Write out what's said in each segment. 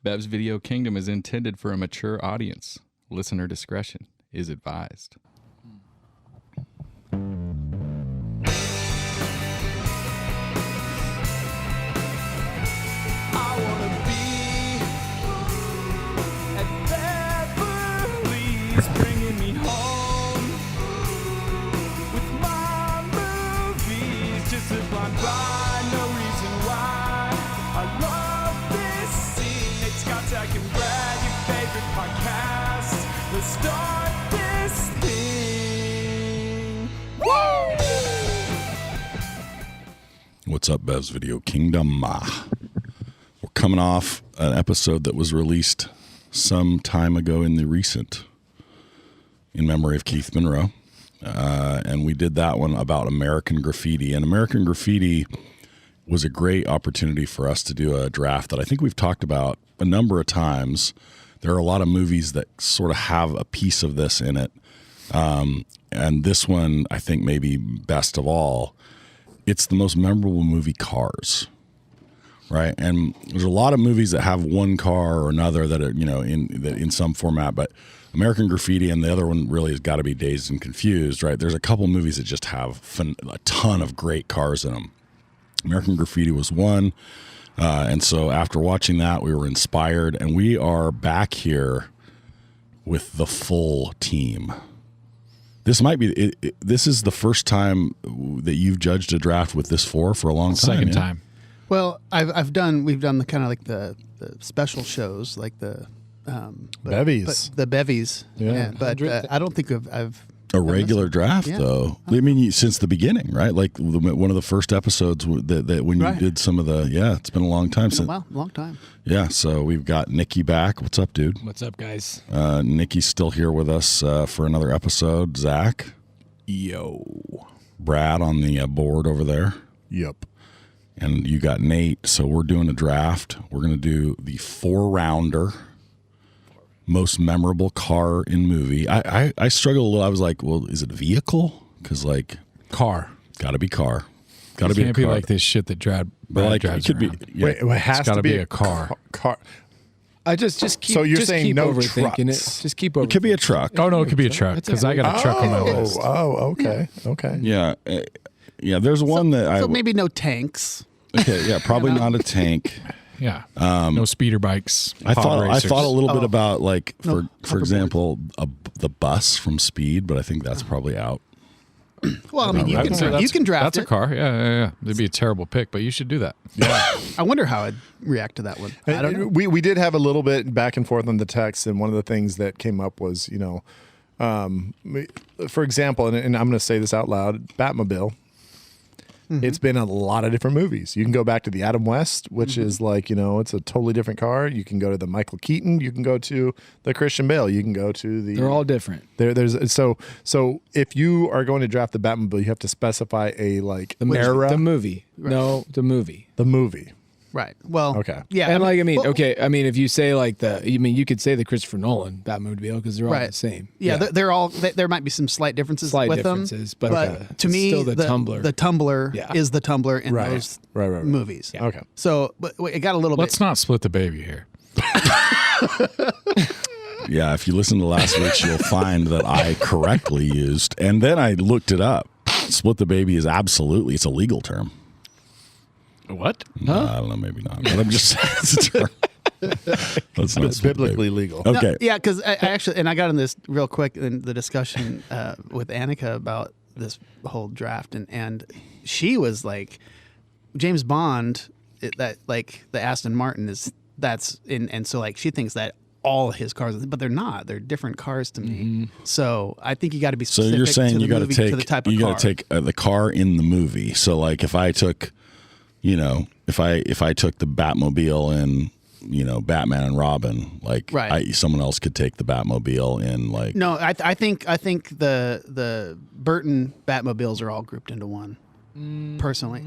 Bev's Video Kingdom is intended for a mature audience. Listener discretion is advised. I wanna be at Beverly's, bringing me home with my movies. Just a blind ride, no reason why. I love this scene. It's got Zach and Brad, your favorite podcast. Let's start this thing. Woo! What's up, Bev's Video Kingdom? We're coming off an episode that was released some time ago in memory of Keith Monroe. And we did that one about American Graffiti. And American Graffiti was a great opportunity for us to do a draft that I think we've talked about a number of times. There are a lot of movies that sort of have a piece of this in it. And this one, I think maybe best of all, it's the most memorable movie, Cars. Right, and there's a lot of movies that have one car or another that are, in some format. But American Graffiti and the other one really has got to be Dazed and Confused. Right, there's a couple movies that just have a ton of great cars in them. American Graffiti was one, and so after watching that, we were inspired, and we are back here with the full team. This might be this is the first time that you've judged a draft with this for a long time. Second time. Well, we've done the kind of like the special shows, like the bevies. the bevies. Yeah. But I don't think I've a regular draft, Yeah. though. I mean, since the beginning, right? Like one of the first episodes that when you did some of it's been a long time since. Wow, long time. Yeah, so we've got Nikki back. What's up, dude? What's up, guys? Nikki's still here with us for another episode. Zach, Yo. Brad on the board over there. Yep. And you got Nate. So we're doing a draft. We're going to do the 4-rounder most memorable car in movie. I struggled a little. I was like, well, is it a vehicle? Because Car. got to be car. Got to be a car. Like this shit that Brad drives it could around. be. Yeah. Wait, it has It's gotta to be be a car. Car. I just keep. So you're just saying keep no overthinking trucks? it. Just keep overthinking. It could be a truck. Oh no, it could be a truck because I got a truck on my list. Okay. Yeah. Yeah. There's one that So maybe no tanks. Okay. Yeah. Probably not a tank. Yeah. No speeder bikes. I thought racers. a little bit about for example the bus from Speed, but I think that's probably out. Well, I mean, you can draft That's it. a car. Yeah. It'd be a terrible pick, but you should do that. Yeah. I wonder how I'd react to that one. I don't know. We did have a little bit back and forth on the text, and one of the things that came up was, for example, and I'm going to say this out loud, Batmobile. Mm-hmm. It's been a lot of different movies. You can go back to the Adam West, which is it's a totally different car. You can go to the Michael Keaton. You can go to the Christian Bale. You can go to the. They're all different. So if you are going to draft the Batmobile, you have to specify a era. The movie. Right. No, the movie. The movie. Right. Well. Okay. Yeah. And if you say you could say the Christopher Nolan Batmobile because they're all the same. Yeah, they're all. There might be some slight differences with them. But to me, still the Tumbler. The Tumbler is the Tumbler in those movies. Yeah. Okay. So, but it got a little Let's bit. not split the baby here. Yeah, if you listen to last week's, you'll find that I correctly used, and then I looked it up. Split the baby is it's a legal term. What? I don't know, maybe not. But I'm just saying it's a term. Let's not It's biblically legal. Okay. No, yeah, because I actually, and I got in this real quick in the discussion with Annika about this whole draft, and she was like, James Bond, the Aston Martin and so she thinks that all his cars, but they're not. They're different cars to me. Mm-hmm. So I think you got to be specific. So you're saying to you got to take to the type of car. got to take the car in the movie. So if I took, if I took the Batmobile in, Batman and Robin, someone else could take the Batmobile in No, I think the Burton Batmobiles are all grouped into one. Personally,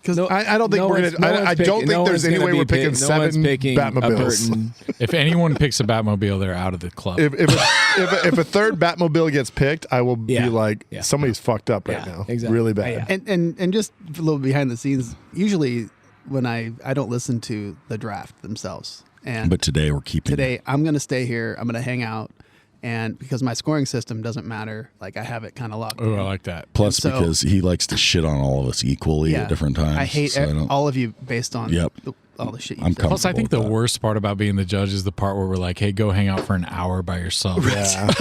because I don't think we're gonna. I don't think there's any way we're picking 7 Batmobiles. If anyone picks a Batmobile, they're out of the club. If a third Batmobile gets picked, I will be like, somebody's fucked up right now, exactly. really bad. And just a little behind the scenes. Usually, when I don't listen to the draft themselves. And But today we're keeping today I'm going to stay here. I'm going to hang out. And because my scoring system doesn't matter, like I have it kind of locked Oh, in. I like that. Plus, so- because he likes to shit on all of us equally at different times. I hate so I don't- all of you based on Yep. all the shit you I'm said. comfortable Plus, I think with the that. worst part about being the judge is the part where we're like, "Hey, go hang out for an hour by yourself." Yeah.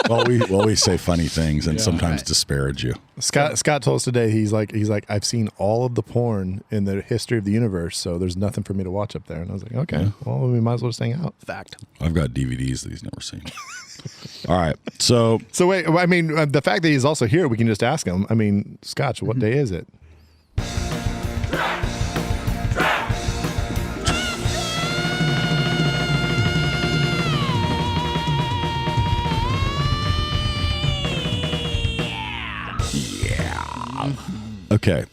Well, we say funny things and sometimes Right. disparage you. Scott told us today he's like I've seen all of the porn in the history of the universe, so there's nothing for me to watch up there. And I was like, okay, well, we might as well just hang out. Fact. I've got DVDs that he's never seen. All right, so So wait, I mean, the fact that he's also here, we can just ask him. I mean, Scotch, what day is it? okay,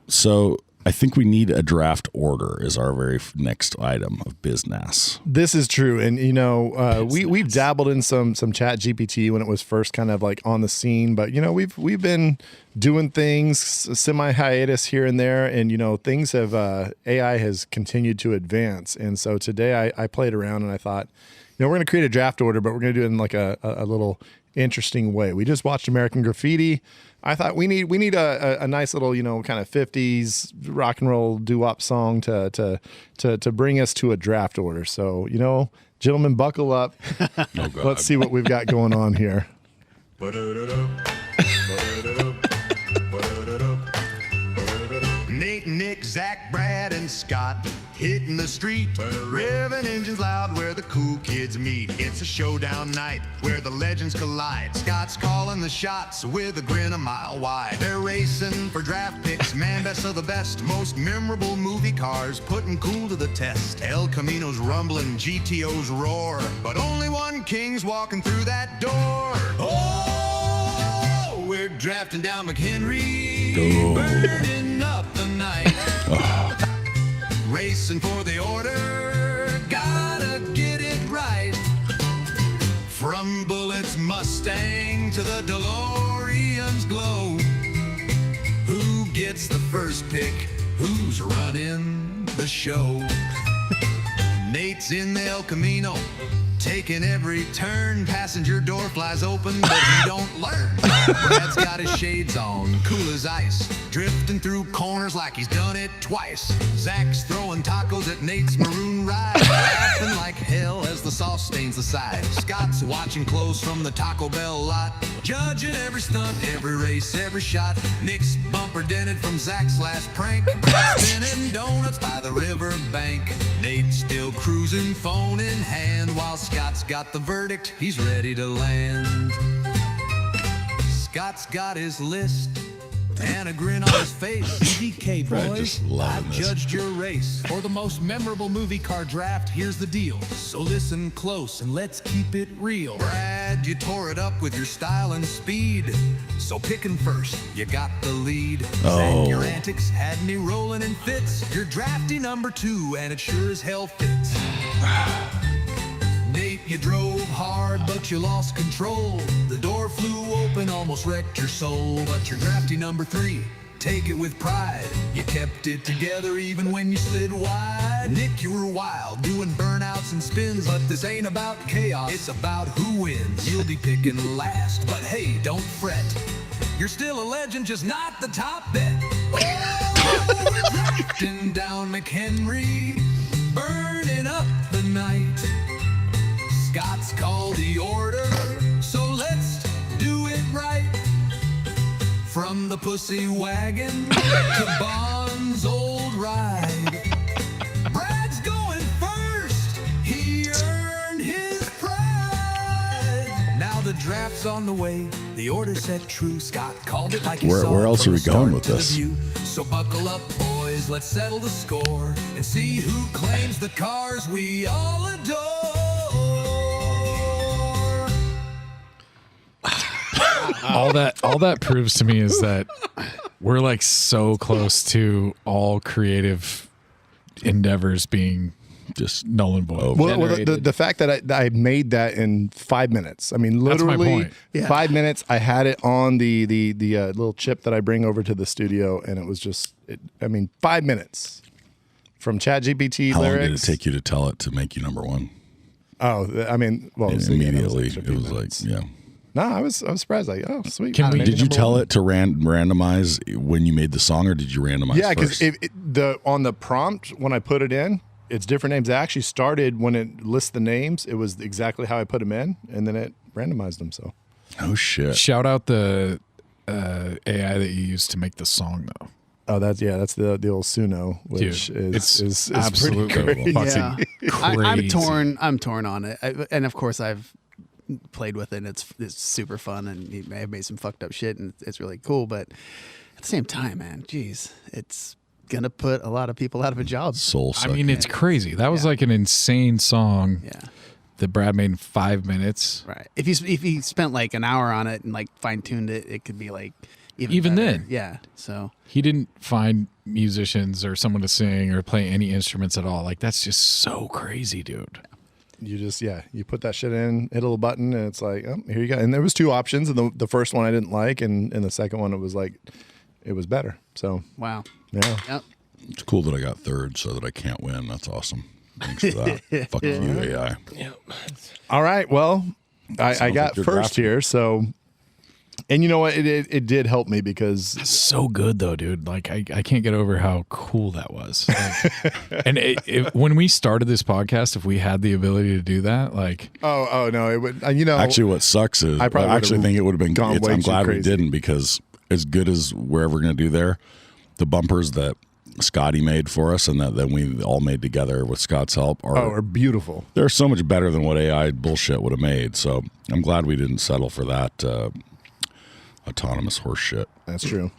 so I think we need a draft order is our very next item of business. This is true, and you know, we've dabbled in some Chat GPT when it was first kind of like on the scene, but you know, we've been doing things semi hiatus here and there, and you know, things have AI has continued to advance, and so today I played around and I thought, you know, we're going to create a draft order, but we're going to do it in like a little interesting way. We just watched American Graffiti. I thought we need a nice little, you know, kind of 50s rock and roll doo-wop song to bring us to a draft order. So, you know, gentlemen, buckle up. Let's see what we've got going on here. Nate, Nick, Zach, Brad, and Scott hitting the street, revving engines loud where the cool kids meet. It's a showdown night where the legends collide. Scott's calling the shots with a grin a mile wide. They're racing for draft picks, man, best of the best, most memorable movie cars, putting cool to the test. El Camino's rumbling, GTO's roar, but only one king's walking through that door. Oh, we're drafting down McHenry, burning up the night. Racing for the order, gotta get it right. From Bullett's Mustang to the DeLorean's glow. Who gets the first pick? Who's running the show? Nate's in the El Camino, taking every turn. Passenger door flies open, but he don't learn. Brad's got his shades on, cool as ice, drifting through corners like he's done it twice. Zach's throwing tacos at Nate's maroon ride, laughing like hell as the sauce stains the side. Scott's watching close from the Taco Bell lot, judging every stunt, every race, every shot. Nick's bumper dented from Zach's last prank, spinning donuts by the river bank. Nate's still cruising, phone in hand, while Scott's got the verdict, he's ready to land. Scott's got his list and a grin on his face. BVK, Brad boys, just loving I've this. judged your race. For the most memorable movie car draft, here's the deal. So listen close and let's keep it real. Brad, you tore it up with your style and speed. So picking first, you got the lead. Zach, your antics had me rolling in fits. You're drafty number 2, and it sure as hell fits. Nate, you drove hard, but you lost control. The door flew open, almost wrecked your soul. But you're drafty number 3, take it with pride. You kept it together even when you slid wide. Nick, you were wild, doing burnouts and spins. But this ain't about chaos, it's about who wins. You'll be picking last, but hey, don't fret. You're still a legend, just not the top bet. Oh, we're drafting down McHenry, burning up the night. Scott's called the order, so let's do it right. From the pussy wagon to Bond's old ride, Brad's going first, he earned his pride. Now the draft's on the way, the order set true. Scott called it like he saw Where it else from are we the going start with to the this? view. So buckle up, boys, let's settle the score and see who claims the cars we all adore. all that proves to me is that we're like so close to all creative endeavors being just null and void. over. Well, the fact that I made that in 5 minutes. I mean, That's my literally point. Yeah. 5 minutes. I had it on the little chip that I bring over to the studio, and it was just, 5 minutes from ChatGPT How long lyrics. did it take you to tell it to make you number one? Oh, I mean, well, And so, yeah, that immediately, extra it few was minutes. like, yeah. No, I was surprised. Like, oh, sweet. Can we- Maybe Did you number tell one. it to randomize when you made the song, or did you randomize? Yeah, because first? on the prompt when I put it in, it's different names. It actually started when it lists the names. It was exactly how I put them in, and then it randomized them. So Oh shit! Shout out the AI that you used to make the song, though. oh, that's the old Suno, which Dude, is it's pretty absolutely crazy. fucking I'm crazy. torn. I'm torn on it, and of course I've played with it. And it's super fun, and he may have made some fucked up shit, and it's really cool. But at the same time, man, geez, it's gonna put a lot of people out of a job. Soul I sucking. mean, it's crazy. That was Yeah. like an insane song Yeah, that Brad made in 5 minutes. right. If you spent like an hour on it and like fine tuned it, it could be like Even better. then. Yeah. So He didn't find musicians or someone to sing or play any instruments at all. Like, that's just so crazy, dude. You just you put that shit in, hit a little button, and it's like, oh, here you go. And there was 2 options, and the first one I didn't like, and the second one it was like, it was better. So wow. yeah. Yep. It's cool that I got third, so that I can't win. That's awesome. Thanks for that. Fuck you, AI. All right. Well, I Sounds got like you're first drafting. here. So, and you know what? It did help me because So good, though, dude. Like, I can't get over how cool that was. Like, and when we started this podcast, if we had the ability to do that, like, oh no, it would. Actually, what sucks is I probably I actually would've think it would have been. gone way I'm too glad we crazy. didn't, because as good as we're ever going to do there, the bumpers that Scotty made for us and that we all made together with Scott's help are beautiful. they're so much better than what AI bullshit would have made. So I'm glad we didn't settle for that autonomous horse shit. That's true.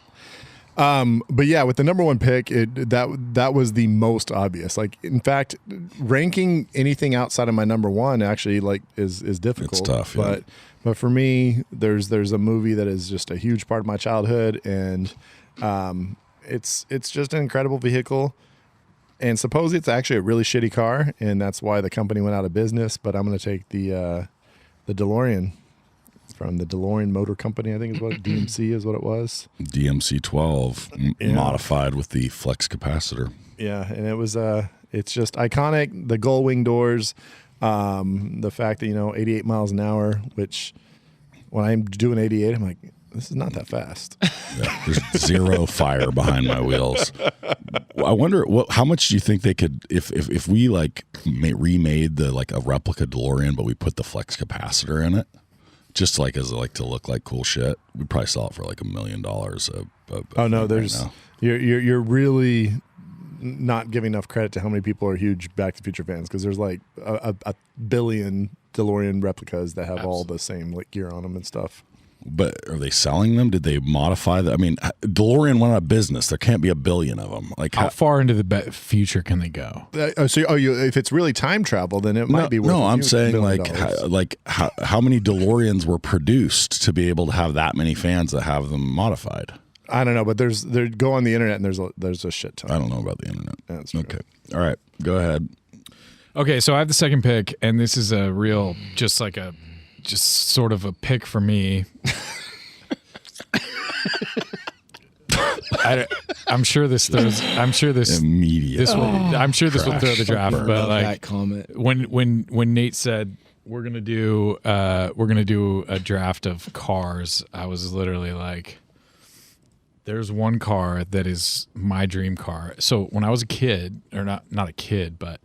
But yeah, with the number one pick, that was the most obvious. Like, in fact, ranking anything outside of my number one actually like is difficult. It's tough, yeah. But for me, there's a movie that is just a huge part of my childhood, and it's just an incredible vehicle. And supposedly it's actually a really shitty car, and that's why the company went out of business. But I'm going to take the DeLorean from the DeLorean Motor Company, I think is what DMC is what it was. DMC 12 modified with the flex capacitor. Yeah, and it was it's just iconic. The gull wing doors, the fact that 88 miles an hour, which when I'm doing 88, I'm like, this is not that fast. Yeah, there's zero fire behind my wheels. I wonder how much do you think they could, if we like remade the like a replica DeLorean, but we put the flex capacitor in it, just like as like to look like cool shit. We'd probably sell it for like $1 million. Oh no, right there's now. you're really not giving enough credit to how many people are huge Back to the Future fans, because there's like a billion DeLorean replicas that have all the same like gear on them and stuff. But are they selling them? Did they modify them? I mean, DeLorean went out of business. There can't be a billion of them. Like how far into the future can they go? If it's really time travel, then it might be worth no. a I'm few saying billion like dollars. how many DeLoreans were produced to be able to have that many fans that have them modified? I don't know, but go on the internet and there's a shit ton. I don't know about the internet. That's true. Okay. All right. Go ahead. Okay, so I have the second pick, and this is a real, just sort of a pick for me. I'm sure this Immediate. I'm sure this will throw the draft, Love but like that comment. when Nate said we're gonna do a draft of cars, I was literally like, there's one car that is my dream car. So when I was a kid, or not a kid, but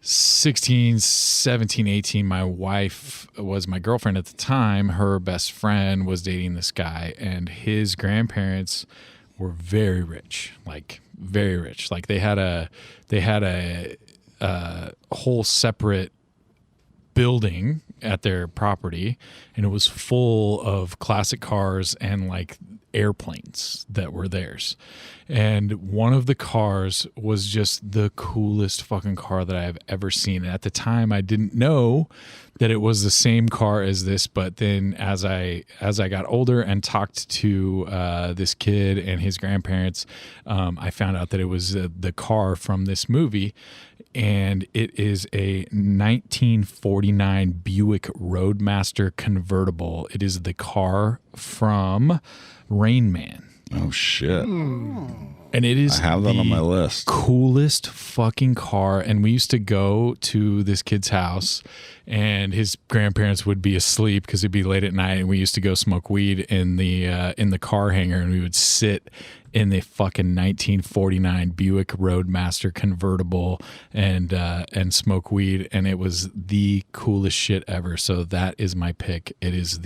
16, 17, 18, my wife was my girlfriend at the time. Her best friend was dating this guy, and his grandparents were very rich, like very rich. Like they had a whole separate building at their property, and it was full of classic cars and like airplanes that were theirs. And one of the cars was just the coolest fucking car that I've ever seen. And at the time I didn't know that it was the same car as this, but then as I got older and talked to this kid and his grandparents, I found out that it was the car from this movie. and it is a 1949 Buick Roadmaster convertible. It is the car from Rain Man. Oh shit! And it is I have that the on my list. coolest fucking car. And we used to go to this kid's house, and his grandparents would be asleep because it'd be late at night. And we used to go smoke weed in the car hangar, and we would sit in the fucking 1949 Buick Roadmaster convertible and smoke weed. And it was the coolest shit ever. So that is my pick. It is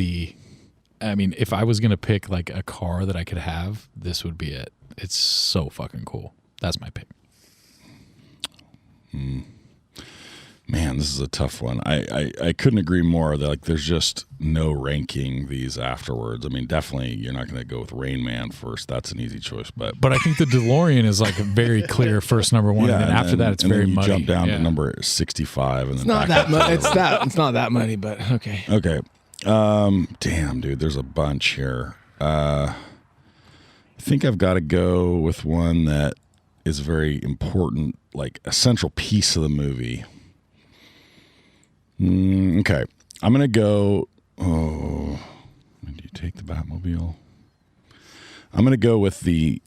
I mean, if I was going to pick like a car that I could have, this would be it. It's so fucking cool. That's my pick. Man, this is a tough one. I couldn't agree more. Like, there's just no ranking these afterwards. I mean, definitely you're not going to go with Rain Man first. That's an easy choice. But I think the DeLorean is like a very clear first number one, and then after that it's very you muddy. jump down to number 65, and then It's not that much. It's not that many, but okay. Okay. Damn, dude, there's a bunch here. I think I've got to go with one that is very important, like a central piece of the movie. Okay. I'm going to go. Oh, when do you take the Batmobile? I'm going to go with the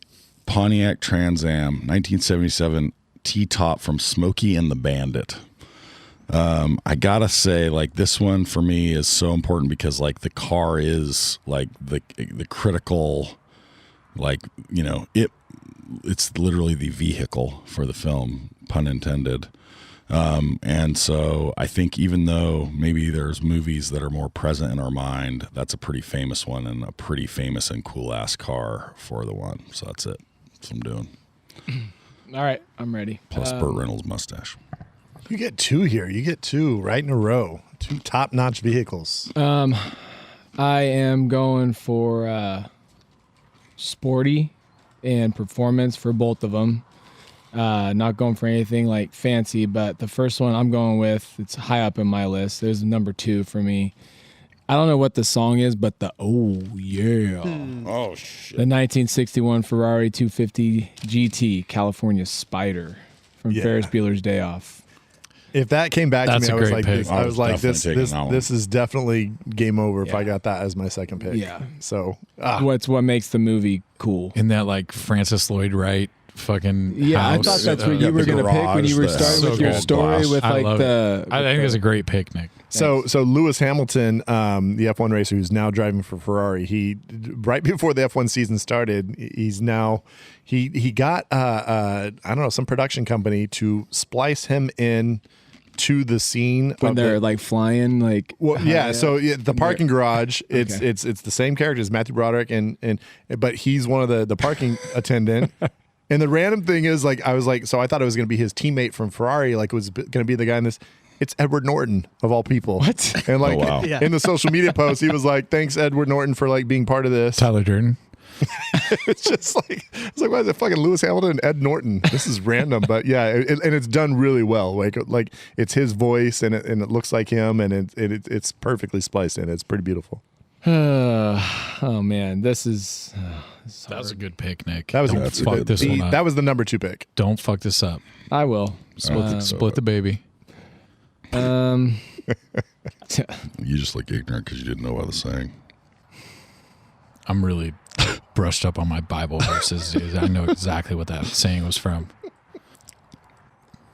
Pontiac Trans Am 1977 T-top from Smokey and the Bandit. I gotta say, like, this one for me is so important because, like, the car is like the critical, like, you know, it's literally the vehicle for the film, pun intended. And so I think even though maybe there's movies that are more present in our mind, that's a pretty famous one and a pretty famous and cool ass car for the one. So that's it. That's what I'm doing. All right, I'm ready. Plus Burt Reynolds' mustache. You get two here. You get two right in a row. Two top-notch vehicles. I am going for sporty and performance for both of them. Not going for anything like fancy, but the first one I'm going with, it's high up in my list. There's number 2 for me. I don't know what the song is, but oh shit. The 1961 Ferrari 250 GT California Spider from Ferris Bueller's Day Off. If that came back That's to me, a great pick. I was like, this definitely is definitely game over if I got that as my second pick. Yeah. So What makes the movie cool? In that like Francis Lloyd Wright fucking Yeah, house. I thought that's what you were going to pick when you were starting with your story with I like love the. it. I think it's a great pick, Nick. So Lewis Hamilton, the F1 racer who's now driving for Ferrari, he right before the F1 season started, he got I don't know, some production company to splice him in to the scene when they're like flying, like So the parking garage, it's the same character as Matthew Broderick, but he's one of the parking attendant. And the random thing is, like, I was like, so I thought it was going to be his teammate from Ferrari, like it was going to be the guy in this. It's Edward Norton of all people. What? And like in the social media post, he was like, "Thanks, Edward Norton, for like being part of this." Tyler Durden. It's just like, it's like, why is it fucking Lewis Hamilton and Ed Norton? This is random, but yeah, and it's done really well. Like it's his voice, and it looks like him, and it's perfectly spliced in. It's pretty beautiful. Oh man, this is. That was a good pick, Nick. That was Don't fuck this one up. That was the number 2 pick. Don't fuck this up. I will. Split the baby. You just look ignorant because you didn't know what I was saying. I'm really brushed up on my Bible verses, dude. I know exactly what that saying was from.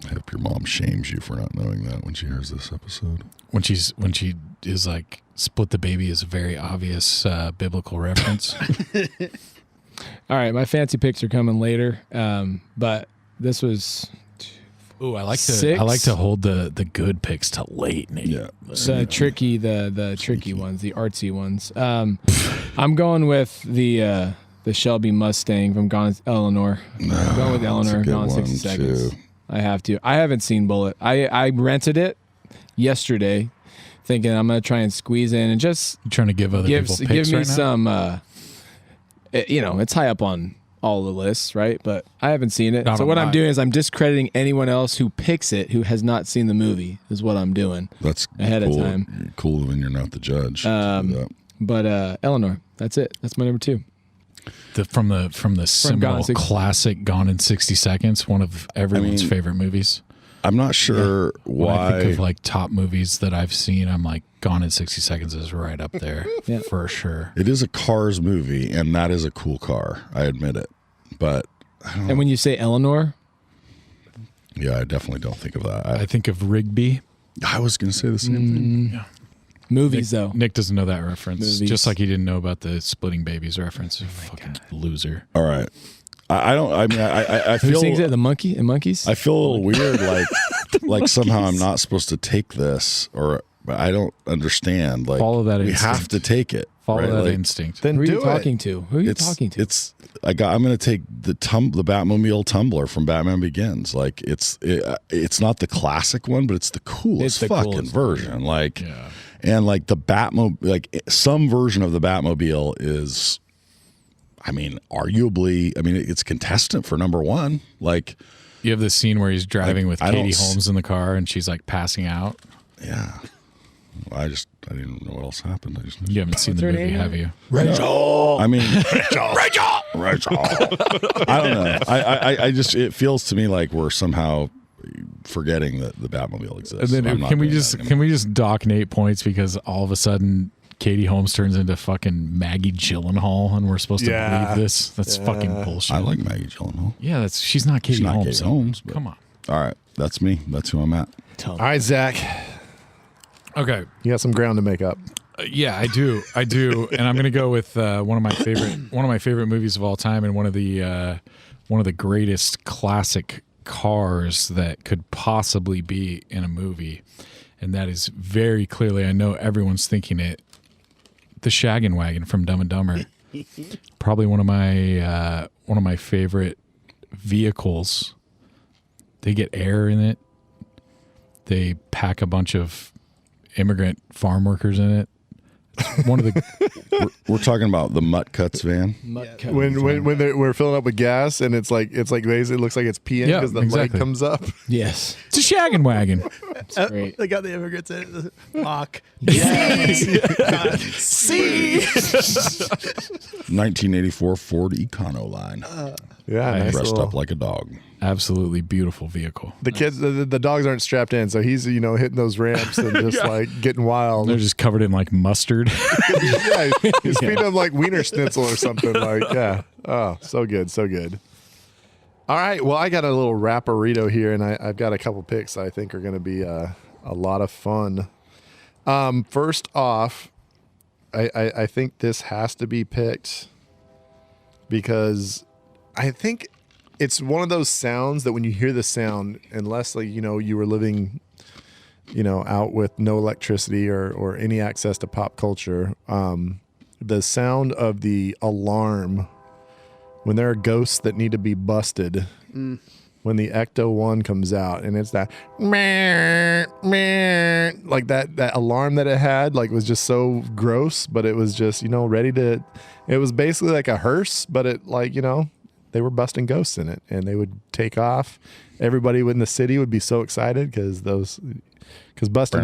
I hope your mom shames you for not knowing that when she hears this episode. When she is like, split the baby is a very obvious biblical reference. All right, my fancy picks are coming later, but this was. Ooh, I like Six? to hold the good picks till late, Nate. Yeah. The tricky ones, the artsy ones. I'm going with the Shelby Mustang from Gone with Eleanor. I'm going with Eleanor. Gone in 60 Seconds. Too. I have to. I haven't seen Bullet. I rented it yesterday, thinking I'm gonna try and squeeze in and just You trying to give other people picks give me right now? some. It's high up on all the lists, right? But I haven't seen it. Not So on what I'm mine. doing is I'm discrediting anyone else who picks it who has not seen the movie. Is what I'm doing. That's Ahead of cool. time. Cool when you're not the judge. to do that. But Eleanor, that's it. That's my number 2. From the Gone seminal in 60 classic Gone in 60 Seconds, one of everyone's favorite movies. I'm not sure When I think why. of like top movies that I've seen, I'm like Gone in 60 Seconds is right up there Yeah. for sure. It is a Cars movie, and that is a cool car. I admit it. But And when you say Eleanor, yeah, I definitely don't think of that. I think of Rigby. I was going to say the same thing. movies though. Nick doesn't know that reference, Movies. just like he didn't know about the Splitting Babies reference. Fucking loser. All right. I don't. I mean, I Who feel. sings it? The monkey and monkeys. I feel a little weird, like somehow I'm not supposed to take this, or I don't understand. Like, Follow that we instinct. have to take it. Follow right? that Like, instinct. Then Who are do you it. talking to? Who are you It's talking to? it's. I'm going to take the Batmobile tumbler from Batman Begins. Like it's not the classic one, but it's the coolest It's the fucking coolest version. Like, Yeah. and like the Batmobile, like some version of the Batmobile is. I mean, arguably, it's contestant for number one. Like, You have this scene where he's driving with I don't Katie s- Holmes in the car and she's like passing out. yeah. I didn't know what else happened. I just You haven't seen What's the her movie, name? have you? Rachel. I mean, Rachel. I don't know. I just, it feels to me like we're somehow forgetting that the Batmobile exists. And then I'm not can we doing just that anymore. dock Nate points because all of a sudden Katie Holmes turns into fucking Maggie Gyllenhaal and we're supposed to Yeah. believe this? That's fucking bullshit. I like Maggie Gyllenhaal. Yeah, she's not Katie She's not Holmes. Katie so Holmes, but- Come on. All right, that's me. That's who I'm at. All right, Zach, Okay. you got some ground to make up. Yeah, I do, and I'm gonna go with one of my favorite movies of all time, and one of the greatest classic cars that could possibly be in a movie, and that is very clearly, I know everyone's thinking it, the Shaggin' Wagon from Dumb and Dumber. Probably one of my favorite vehicles. They get air in it. They pack a bunch of immigrant farm workers in it. It's one of the We're talking about the Mutt Cuts van. When we're filling up with gas and it's like basically it looks like it's peeing Yeah, because the exactly. light comes up. Yes, it's a shaggin' wagon. it's great. They got the immigrants in it. Mock. See, 1984 Ford Econoline. yeah, nice Dressed little- up like a dog. Absolutely beautiful vehicle. The kids, the dogs aren't strapped in, so he's hitting those ramps and just like getting wild. They're just covered in like mustard. Yeah, he's feeding them like Wiener Schnitzel or something. Like, yeah, oh, so good, so good. All right, well, I got a little rapperito here, and I've got a couple picks I think are going to be a lot of fun. First off, I think this has to be picked because I think it's one of those sounds that when you hear the sound, unless like you were living out with no electricity or any access to pop culture, the sound of the alarm when there are ghosts that need to be busted, when the Ecto 1 comes out and it's that meh, meh, like that alarm that it had, like was just so gross, but it was just ready to. It was basically like a hearse, but it they were busting ghosts in it, and they would take off. Everybody in the city would be so excited because busted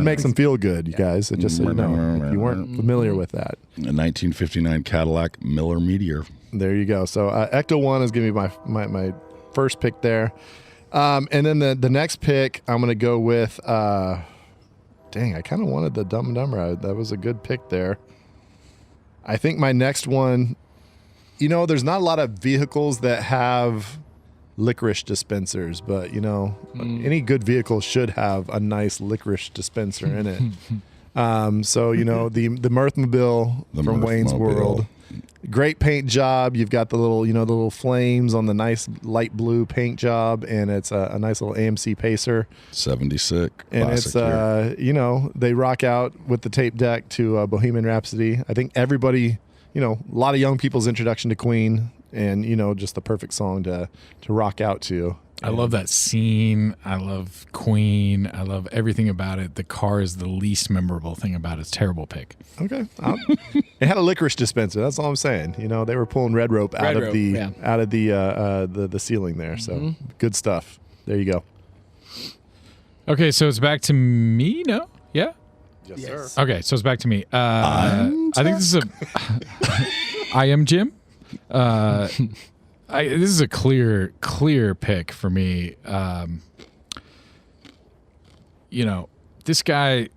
makes them feel good, you guys. So just so you know, if you weren't familiar with that. A 1959 Cadillac Miller Meteor. There you go. So Ecto 1 is going to be my first pick there. And then the next pick, I'm going to go with, I kind of wanted the Dumb and Dumber. That was a good pick there. I think my next one, there's not a lot of vehicles that have licorice dispensers, but any good vehicle should have a nice licorice dispenser in it. So the Mirthmobile from Wayne's Mirthmobile. World, great paint job. You've got the little the little flames on the nice light blue paint job, and it's a nice little AMC Pacer. 76. And Classic it's year. they rock out with the tape deck to Bohemian Rhapsody. I think everybody, a lot of young people's introduction to Queen, and just the perfect song to rock out to. I love that scene. I love Queen. I love everything about it. The car is the least memorable thing about it. It's a terrible pick. Okay, it had a licorice dispenser. That's all I'm saying. They were pulling red rope out of the ceiling there. So good stuff. There you go. Okay, so it's back to me. No, yeah. Yes. Okay, so it's back to me. I think this is I am Jim. This is a clear pick for me. this guy,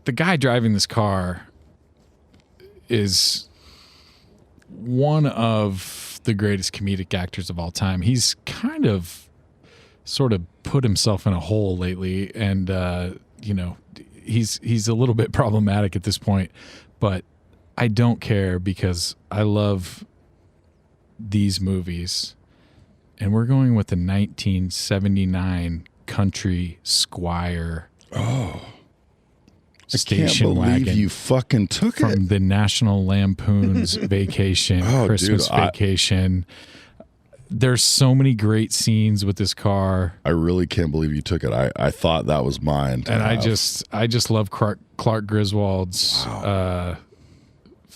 the guy driving this car is one of the greatest comedic actors of all time. He's kind of sort of put himself in a hole lately, and he's a little bit problematic at this point, but I don't care because I love these movies. And we're going with the 1979 Country Squire. Oh, station I can't believe wagon you fucking took from it. the National Lampoon's Vacation, Christmas dude, Vacation. There's so many great scenes with this car, I really can't believe you took it. I thought that was mine. to and I have. just love Clark Griswold's.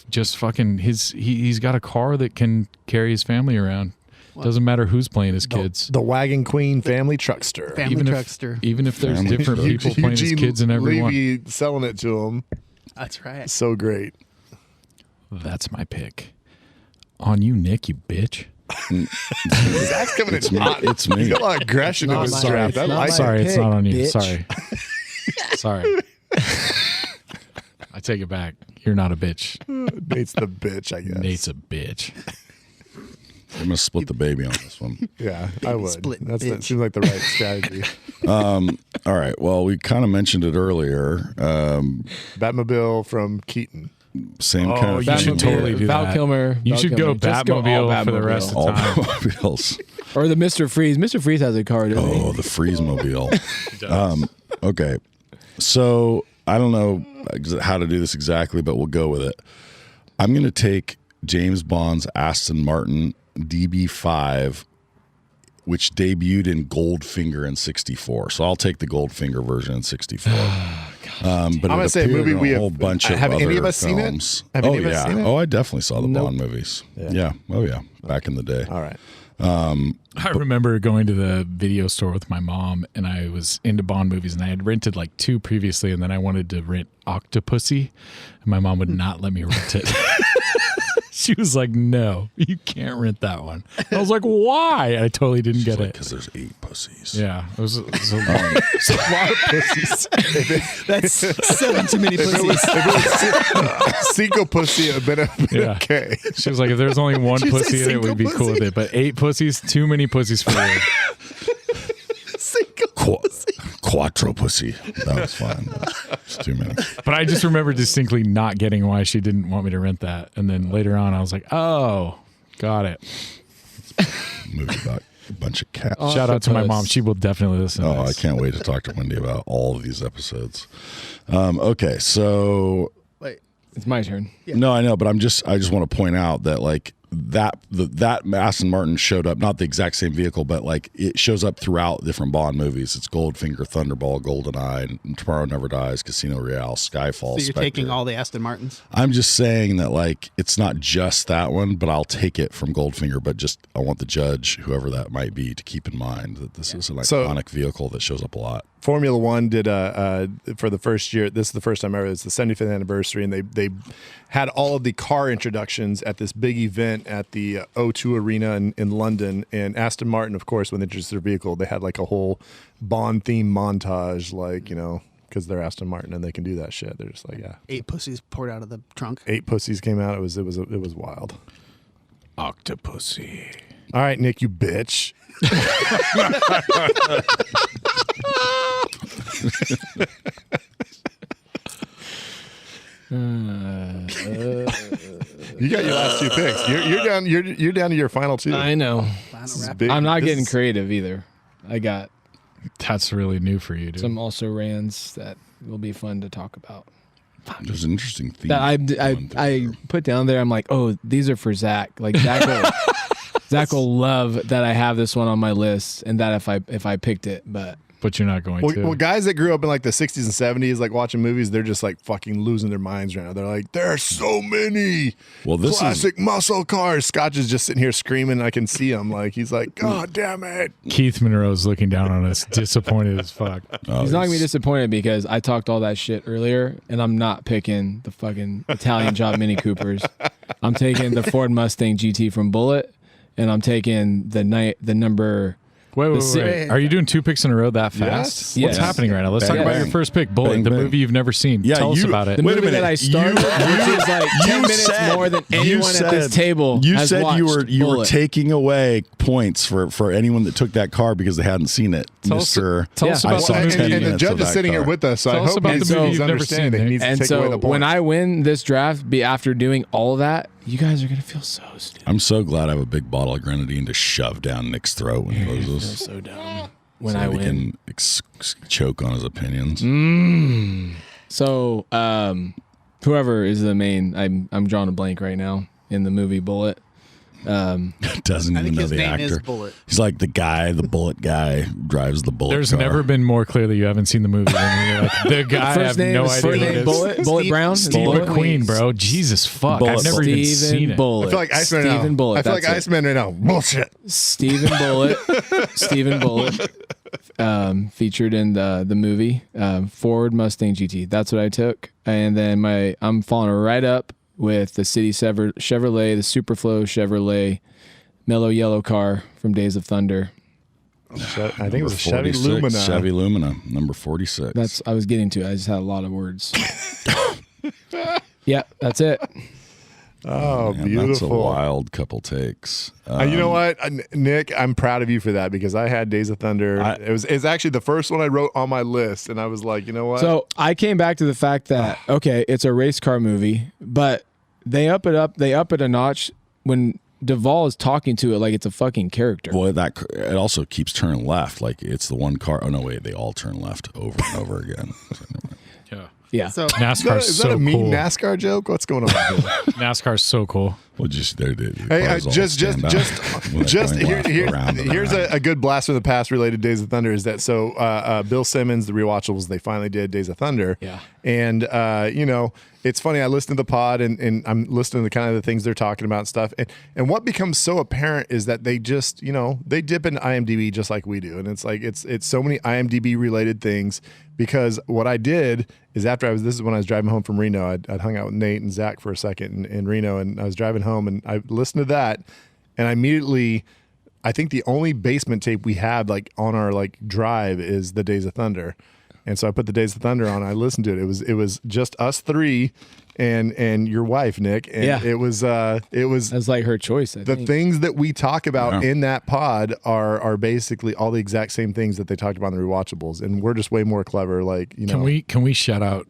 Just fucking he's got a car that can carry his family around. Doesn't matter who's playing his kids. The Wagon Queen family truckster. Family truckster. Even if there's Family different truck. people playing his kids in every one. Levy selling it to him. That's right. So great. That's my pick. On you, Nick, you bitch. Zach's coming in hot. It's me. He's got a lot of aggression in Not his my- draft. it's I not like my it. Sorry, it's pick, not on you. bitch. Sorry. I take it back. You're not a bitch. Nate's the bitch, I guess. Nate's a bitch. I'm gonna split the baby on this one. Yeah, I would. split That bitch. seems like the right strategy. All right. Well, we kind of mentioned it earlier. Batmobile from Keaton. Same kind of you thing. should totally do Val that. Kilmer. You Val should go Kilmer. Just all Batmobile for the Batmobile. rest of All time. Batmobiles. Or the Mr. Freeze. Mr. Freeze has a car, doesn't he? Oh, the Freeze Mobile. Okay. So I don't know how to do this exactly, but we'll go with it. I'm going to take James Bond's Aston Martin DB5, which debuted in Goldfinger in '64. So I'll take the Goldfinger version in '64. But I'm it gonna say a appeared movie in we a have- whole bunch of have any other of us seen it? films. Have any of us yeah. seen it? Oh, I definitely saw the Nope. Bond movies. Yeah. Oh yeah. Back in the day. All right. I remember going to the video store with my mom, and I was into Bond movies, and I had rented like 2 previously, and then I wanted to rent Octopussy, and my mom would not let me rent it. She was like, "No, you can't rent that one." I was like, "Why?" I totally didn't get it. Because there's 8 pussies. Yeah, it was a lot of pussies. That's 7 too many If it pussies. was single pussy, it would have been Yeah. okay. She was like, "If there's only one Did you pussy say in it, we'd be single cool with pussy? it. But 8 pussies, too many pussies for you." Quattro pussy. That was fine. It's too many. But I just remember distinctly not getting why she didn't want me to rent that. And then later on, I was like, "Oh, got it." Movie about a bunch of cats. Shout out to my Octopus. mom. She will definitely listen to Oh, I this. can't wait to talk to Wendy about all of these episodes. Okay, so Wait, It's my turn. no, I know, but I just want to point out that like that Aston Martin showed up, not the exact same vehicle, but like it shows up throughout different Bond movies. It's Goldfinger, Thunderball, GoldenEye, Tomorrow Never Dies, Casino Royale, Skyfall. so you're Spectre. taking all the Aston Martins? I'm just saying that like it's not just that one, but I'll take it from Goldfinger. But just I want the judge, whoever that might be, to keep in mind that this is an So- iconic vehicle that shows up a lot. Formula One did for the first year. This is the first time ever. It's the 75th anniversary, and they had all of the car introductions at this big event at the O2 Arena in London. And Aston Martin, of course, when they introduced their vehicle, they had like a whole Bond theme montage, like because they're Aston Martin and they can do that shit. They're just like 8 pussies poured out of the trunk. 8 pussies came out. It was wild. Octopussy. All right, Nick, you bitch. You got your last 2 picks. You're down. You're down to your final 2. I know. Final wrap. Big- I'm not this getting is- creative either. I got That's really new for you, dude. some also rans that will be fun to talk about. There's an interesting theme. That going through I there. put down there. I'm like, oh, these are for Zach. Like Zach will love that I have this one on my list, and that if I picked it, but But you're not going to. Well, guys that grew up in like the 60s and 70s, like watching movies, they're just like fucking losing their minds right now. They're like, there are so many Well, this is classic muscle cars. Scotch is just sitting here screaming. I can see him. Like, he's like, God damn it. Keith Monroe's looking down on us, disappointed as fuck. he's not gonna be disappointed because I talked all that shit earlier, and I'm not picking the fucking Italian Job Mini Coopers. I'm taking the Ford Mustang GT from Bullitt, and I'm taking the number Wait. Are you doing 2 picks in a row that fast? Yes. What's happening right now? Let's Bang, talk about bang. your first pick, Bullet, Bang, the bang. movie you've never seen. Yeah, Tell us about it. The Wait a movie that minute. I started, which is like 10 minutes more than anyone at this table You has said you were watched you were Bullet. taking away points for anyone that took that car because they hadn't seen it, Tell us Mister. about I the saw movie. 10 and the minutes judge of is that sitting here car. with us, so Tell I us hope about he's, the movie he's you've never understanding. seen, He needs to And take away the so point. when I win this draft, after doing all of that, you guys are gonna feel so stupid. I'm so glad I have a big bottle of grenadine to shove down Nick's throat when he You're gonna feel loses. so dumb when So I he win. can choke on his opinions. So whoever is the main, I'm drawing a blank right now in the movie Bullet. Doesn't I even think know his the name actor. is Bullet. He's like the guy, the bullet guy, drives the bullet There's car. never been more clearly you haven't seen the movie than you're like, the guy I have no idea first who it name is. Bullet Brown. Steve Bullet. McQueen, bro. Jesus fuck. Bullet. I've never even Steven seen it. Bullet. I feel like Iceman right Steven now. Bullet. I feel like that's it. Iceman right now. Bullshit. Stephen Bullet. Stephen Bullet. Featured in the movie Ford Mustang GT. That's what I took, and then I'm following right up with the City Chevrolet, the Superflow Chevrolet mellow yellow car from Days of Thunder. I think it was a Chevy 46, Lumina. Chevy Lumina, number 46. That's I was getting to. I just had a lot of words. Yeah, that's it. Oh, Man, beautiful. That's a wild couple takes. You know what, Nick? I'm proud of you for that because I had Days of Thunder. It's actually the first one I wrote on my list, and I was like, you know what? So I came back to the fact that okay, it's a race car movie, but they up it a notch when Duvall is talking to it like it's a fucking character. Boy, it also keeps turning left. Like it's the one car. Oh no, wait, they all turn left over and over again. Yeah. Yeah. So NASCAR's is that so a mean cool. NASCAR joke? What's going on here? NASCAR's so cool. Well, just there. Hey, just here's a good blast from the past related Days of Thunder is that Bill Simmons, the rewatchables, they finally did Days of Thunder. Yeah. And it's funny, I listened to the pod and I'm listening to kind of the things they're talking about and stuff. And what becomes so apparent is that they just, they dip into IMDb just like we do. And it's like it's so many IMDb related things because what I did is this is when I was driving home from Reno, I'd hung out with Nate and Zach for a second in Reno, and I was driving home and I listened to that, and I immediately, I think the only basement tape we had like on our like drive is the Days of Thunder, and so I put the Days of Thunder on. I listened to it. It was just us three and your wife, Nick, and Yeah. it was That's like her choice. I the think. things that we talk about Yeah. in that pod are basically all the exact same things that they talked about in the rewatchables, and we're just way more clever. Like Can we shout out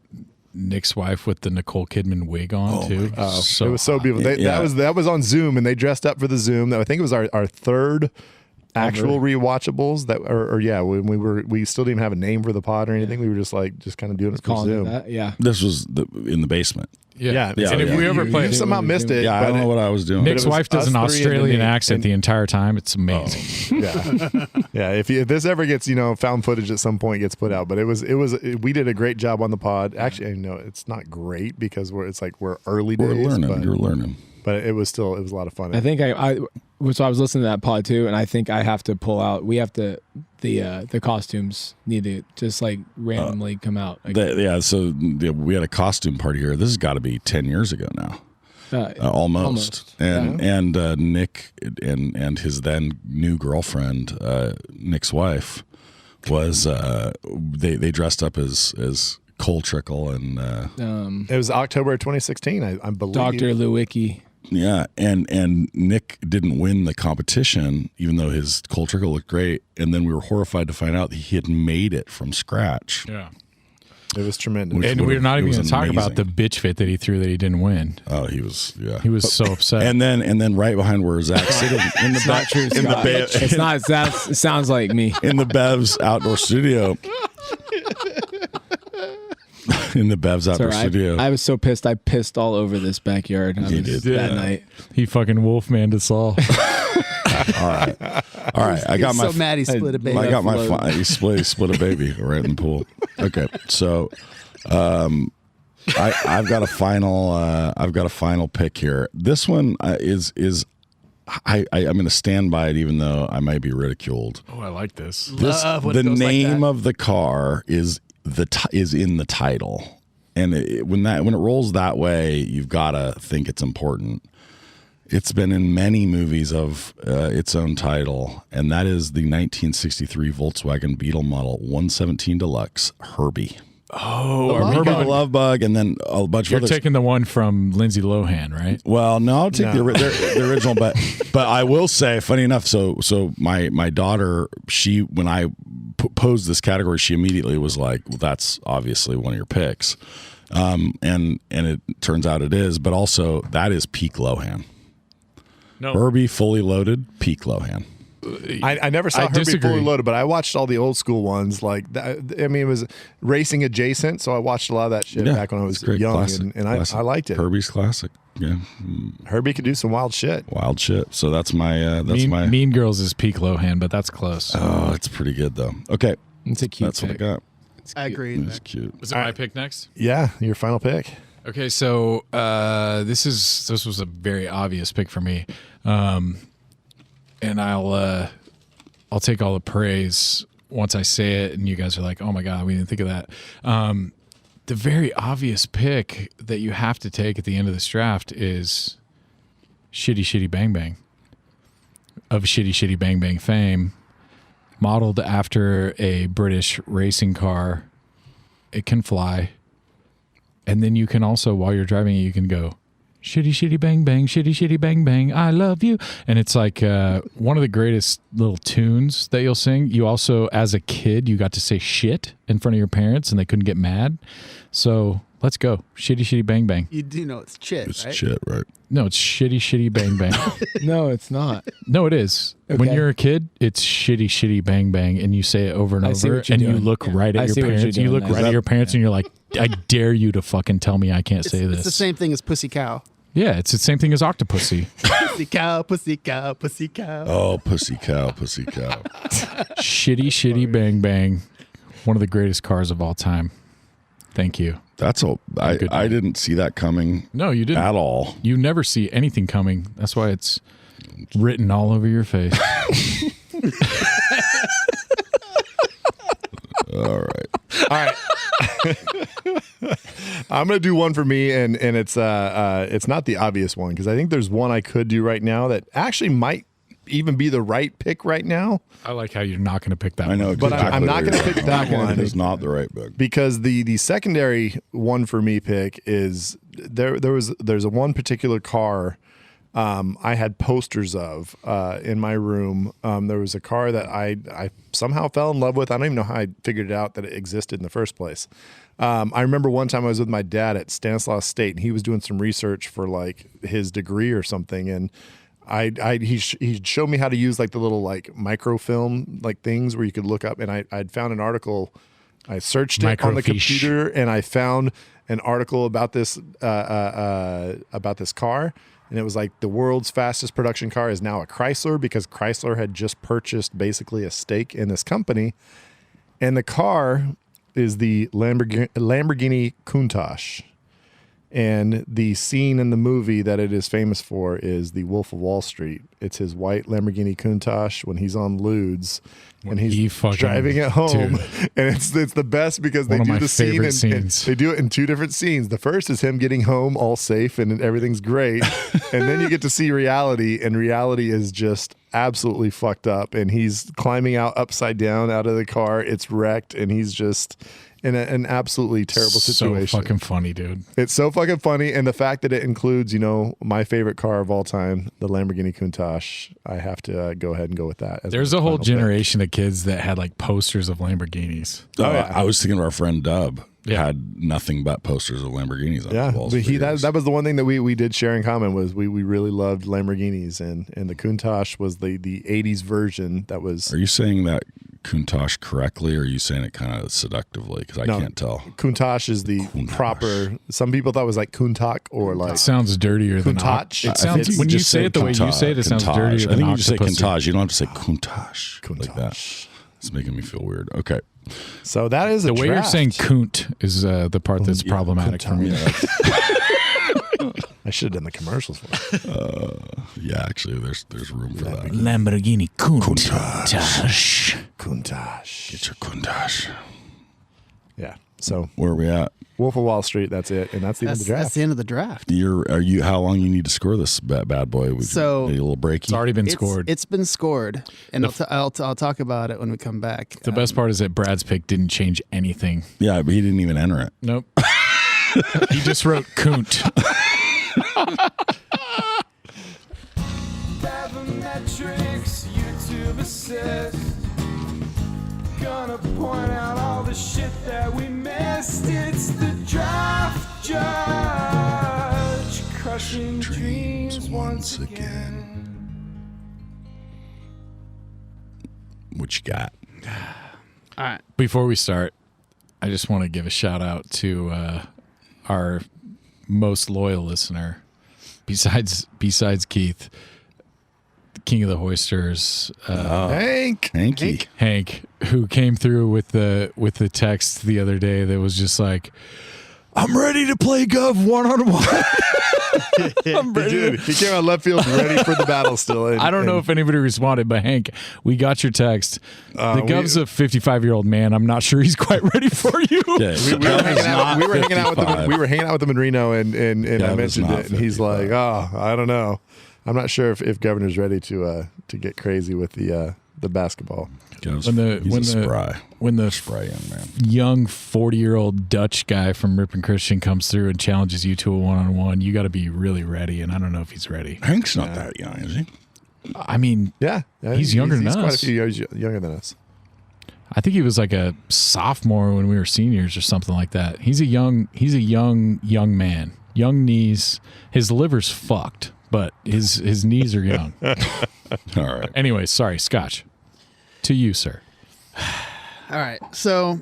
Nick's wife with the Nicole Kidman wig on too? it was so beautiful. That was on Zoom, and they dressed up for the Zoom. I think it was our third actual rewatchables when we still didn't even have a name for the pod or anything. We were just kind of doing it for calling it Zoom. that. Yeah. This was in the basement. Yeah. And if we ever play you somehow missed it. Yeah, I but don't know what I was doing. Nick's it was wife does us an three and Australian me, accent and- the entire time. It's amazing. Yeah. If this ever gets found footage at some point gets put out, but we did a great job on the pod. Actually, no, it's not great because we're early days. We're learning. You're But, learning. but it was a lot of fun. I think so I was listening to that pod too, and I think I have to pull out. We have to the costumes need to just like randomly come out. We had a costume party here. This has got to be 10 years ago now. Almost. And Nick and his then new girlfriend, Nick's wife, was they dressed up as Cole Trickle and it was October 2016, I believe. Dr. Lewicki. yeah, and Nick didn't win the competition, even though his Cole Trickle looked great. And then we were horrified to find out that he had made it from scratch. Yeah. It was tremendous. And we're not even going to talk about the amazing. bitch fit that he threw that he didn't win. Oh, he was so upset. And then right behind where Zach's sitting in the back, True, in the Scott. It's not. It sounds like me. in the Bev's outdoor studio. In the Bev's outdoor Sorry, studio. I was so pissed. I pissed all over this backyard did. that night. He fucking wolfmaned us all. All right. I got my so mad he split a baby. I got my float. he split a baby right in the pool. Okay, so I've got a final pick here. This one is I'm going to stand by it, even though I might be ridiculed. Oh, I like this. Love when The it goes like name that. of the car is in the title, and when it rolls that way, you've got to think it's important. It's been in many movies of its own title, and that is the 1963 Volkswagen Beetle Model 117 Deluxe Herbie. Oh, Or Herbie the Love Bug, and then a bunch you're of others. taking the one from Lindsay Lohan, right? Well, no, I'll take the original, but I will say, funny enough, so my daughter, when I posed this category, she immediately was like, well, that's obviously one of your picks, and it turns out it is, but also that is peak Lohan. No, Herbie fully loaded, peak Lohan. I never saw Herbie Fully Loaded, but I watched all the old school ones. Like, I mean, it was racing adjacent, so I watched a lot of that shit back when I was young, classic, and I liked it. Herbie's classic. Yeah, Herbie could do some wild shit. Wild shit. So that's my Mean Girls is peak Lohan, but that's close. Oh, it's pretty good though. Okay, It's a cute that's pick. what I got. I agree. It's cute. Is it my pick next? Yeah, your final pick. Okay, so this was a very obvious pick for me, and I'll take all the praise once I say it, and you guys are like, "Oh my god, we didn't think of that." The very obvious pick that you have to take at the end of this draft is Shitty Shitty Bang Bang of Shitty Shitty Bang Bang fame, modeled after a British racing car. It can fly. And then you can also, while you're driving it, you can go, shitty, shitty, bang, bang, shitty, shitty, bang, bang, I love you. And it's like one of the greatest little tunes that you'll sing. You also, as a kid, you got to say shit in front of your parents and they couldn't get mad. So let's go. Shitty, shitty, bang, bang. You do know it's shit, It's right? shit, right? No, it's shitty, shitty, bang, bang. No, it's not. No, it is. When Okay. you're a kid, it's shitty, shitty, bang, bang, and you say it over and I see over, what you're and you doing. look right I at see your what you're parents. You doing look now. right at your parents, and you're like, I dare you to fucking tell me I can't say this. It's the same thing as pussy cow. Yeah, it's the same thing as Octopussy. Pussy cow, pussy cow, pussy cow. Oh, pussy cow, pussy cow. Shitty, shitty, bang, bang. One of the greatest cars of all time. Thank you. That's all. I Good didn't see that coming No, you didn't. at all. You never see anything coming. That's why it's written all over your face. All right. All right. I'm gonna do one for me, and it's not the obvious one because I think there's one I could do right now that actually might even be the right pick right now. I like how you're not going to pick that I know, one. But I'm not going gonna pick that one. It's not the right book. Because the secondary one for me pick is there's a one particular car I had posters of in my room. There was a car that I somehow fell in love with. I don't even know how I figured it out that it existed in the first place. I remember one time I was with my dad at Stanislaus State, and he was doing some research for like his degree or something, and he showed me how to use like the little like microfilm like things where you could look up, and I'd found an article. I searched it on the Microfiche. computer, and I found an article about this car, and it was like the world's fastest production car is now a Chrysler because Chrysler had just purchased basically a stake in this company, and the car is the Lamborghini Countach. And the scene in the movie that it is famous for is The Wolf of Wall Street. It's his white Lamborghini Countach when he's on Ludes and he he's fucking- driving it home. dude. And it's the best because they One of do my the scene favorite and scenes. they do it in two different scenes. The first is him getting home all safe and everything's great. And then you get to see reality, and reality is just absolutely fucked up. And he's climbing out upside down out of the car. It's wrecked, and he's just in an absolutely terrible situation. So fucking funny, dude. It's so fucking funny, and the fact that it includes, my favorite car of all time, the Lamborghini Countach, I have to go ahead and go with that. as There's my a whole final pick. generation of kids that had like posters of Lamborghinis. I was thinking of our friend Dub. Yeah. Had nothing but posters of Lamborghinis on Yeah, the walls. but for years. that was the one thing that we did share in common was we really loved Lamborghinis, and the Countach was the 80s version that was. Are you saying that Countach correctly, or are you saying it kind of seductively? Because I No. can't tell. Countach is the Countach. proper. Some people thought it was like Countach or like. It sounds dirtier than Countach. It I sounds think when you just say it the way you say it, it sounds Countach. dirtier I than think you just say Octopussy. Countach. You don't have to say Countach like that. Countach. It's making me feel weird. Okay. So that is The a way you're draft. saying "coont" is the part that's problematic for me. I should have done the commercials for it. Yeah, actually, there's room for that. Lamborghini Countach. Countach. Get your Countach. Yeah. So Where are we at? Wolf of Wall Street. That's it, and that's the end of the draft. That's the end of the draft. Are you? How long you need to score this bad boy? We So- a little breaky. It's already been scored. It's been scored, and I'll talk about it when we come back. The best part is that Brad's pick didn't change anything. Yeah, but he didn't even enter it. Nope. He just wrote Kunt. Bathymetrics, YouTube assist. Gonna point out all the shit that we missed. It's the draft judge, crushing dreams once again. What you got? All right. Before we start, I just want to give a shout out to our most loyal listener, besides Keith, the King of the Hoisters, Hanky. Hank, who came through with the text the other day that was just like, "I'm ready to play Gov 1-on-1." I'm ready. Dude, he came out left field ready for the battle still. And, I don't know if anybody responded, but Hank, we got your text. The Gov's a 55-year-old man. I'm not sure he's quite ready for you. Yeah, we were hanging out with him. We were hanging out with him in Reno, and I mentioned it, and he's like, "Oh, I don't know. I'm not sure if Governor's ready to get crazy with the basketball." He's When the spry young man. young 40-year-old Dutch guy from Rip and Christian comes through and challenges you to a 1-on-1, you got to be really ready, and I don't know if he's ready. Hank's not that young, is he? I mean, Yeah, He's younger than He's quite a us. few years younger than us. I think he was like a sophomore when we were seniors or something like that. He's a young man. Young knees. His liver's fucked, but his knees are young. All right. Anyway, sorry, Scotch. To you, sir. All right. So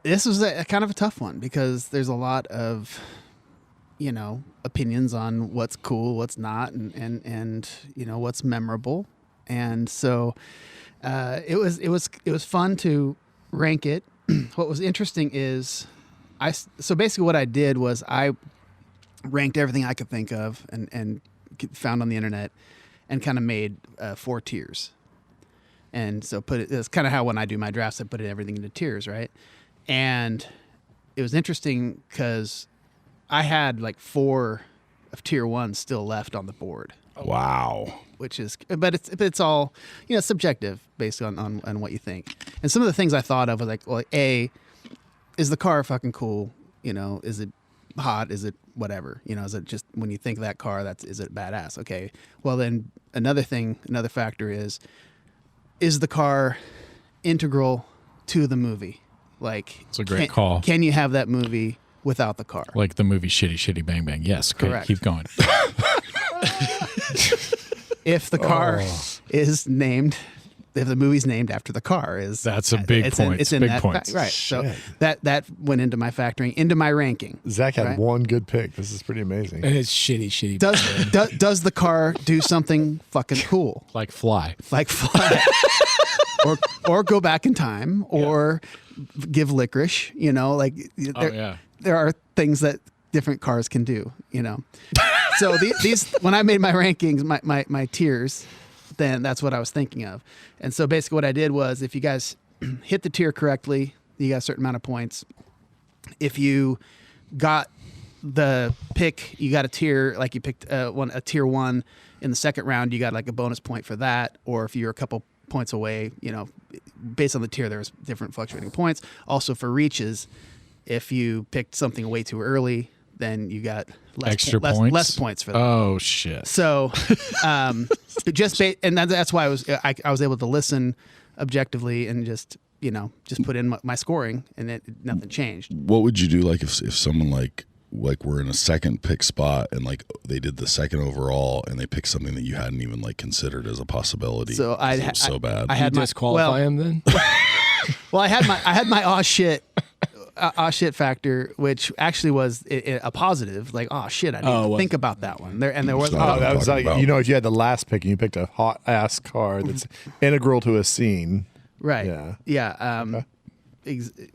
this was a kind of a tough one because there's a lot of, opinions on what's cool, what's not, and what's memorable. And so it was fun to rank it. What was interesting is so basically what I did was I ranked everything I could think of and found on the internet and kind of made 4 tiers. And so it's kind of how when I do my drafts, I put everything into tiers, right? And it was interesting because I had like 4 of tier 1 still left on the board, Wow. but it's all subjective based on what you think. And some of the things I thought of was like, well, A, is the car fucking cool? Is it hot? Is it whatever? Is it just when you think of that car, is it badass? Okay. Well, then another factor is the car integral to the movie? Like, It's a great call. Can you have that movie without the car? Like the movie Shitty Shitty Bang Bang. Yes. Okay, Correct. keep going. If the car is named, if the movie's named after the car, That's a big point. It's in Big that points. right. Shit. So that went into my factoring, into my ranking. Zach had Right. one good pick. This is pretty amazing. And it's shitty. Does the car do something fucking cool, Like Fly. like fly, or go back in time, or give licorice? There are things that different cars can do. So these when I made my rankings, my tiers, then that's what I was thinking of. And so basically what I did was, if you guys hit the tier correctly, you got a certain amount of points. If you got the pick, you got a tier, like you picked a tier 1 in the second round, you got like a bonus point for that. Or if you're a couple points away, based on the tier, there's different fluctuating points. Also for reaches, if you picked something way too early, then you got Extra points? less points for that. Oh, shit. So, and that's why I was able to listen objectively and just put in my scoring, and nothing changed. What would you do like if someone like were in a second pick spot and like they did the second overall and they picked something that you hadn't even like considered as a possibility? So it was so bad. I had my disqualify him then. Well, I had my aw shit factor, which actually was a positive. Like, oh shit, I didn't think about that one. There was. not- That was like, talking about. if you had the last pick and you picked a hot ass car that's integral to a scene. Right. Yeah. Yeah.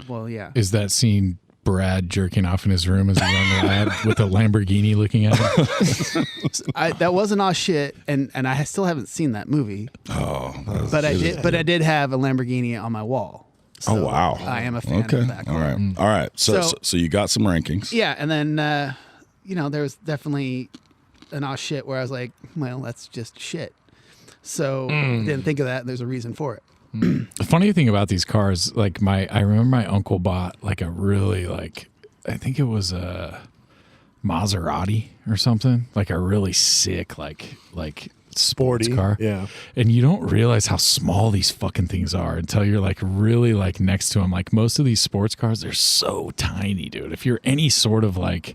Well, yeah. Is that scene Brad jerking off in his room as a young lad with a Lamborghini looking at him? That wasn't all shit, and I still haven't seen that movie. Oh, But I did have a Lamborghini on my wall. Oh, wow. I am a fan Okay. of that car. All right. All right. So you got some rankings. Yeah, and then there was definitely an shit where I was like, well, that's just shit. So didn't think of that. And there's a reason for it. The funny thing about these cars, like I remember my uncle bought like a really I think it was a Maserati or something, like a really sick like sports car. Yeah. And you don't realize how small these fucking things are until you're like really like next to them. Like most of these sports cars, they're so tiny, dude. If you're any sort of like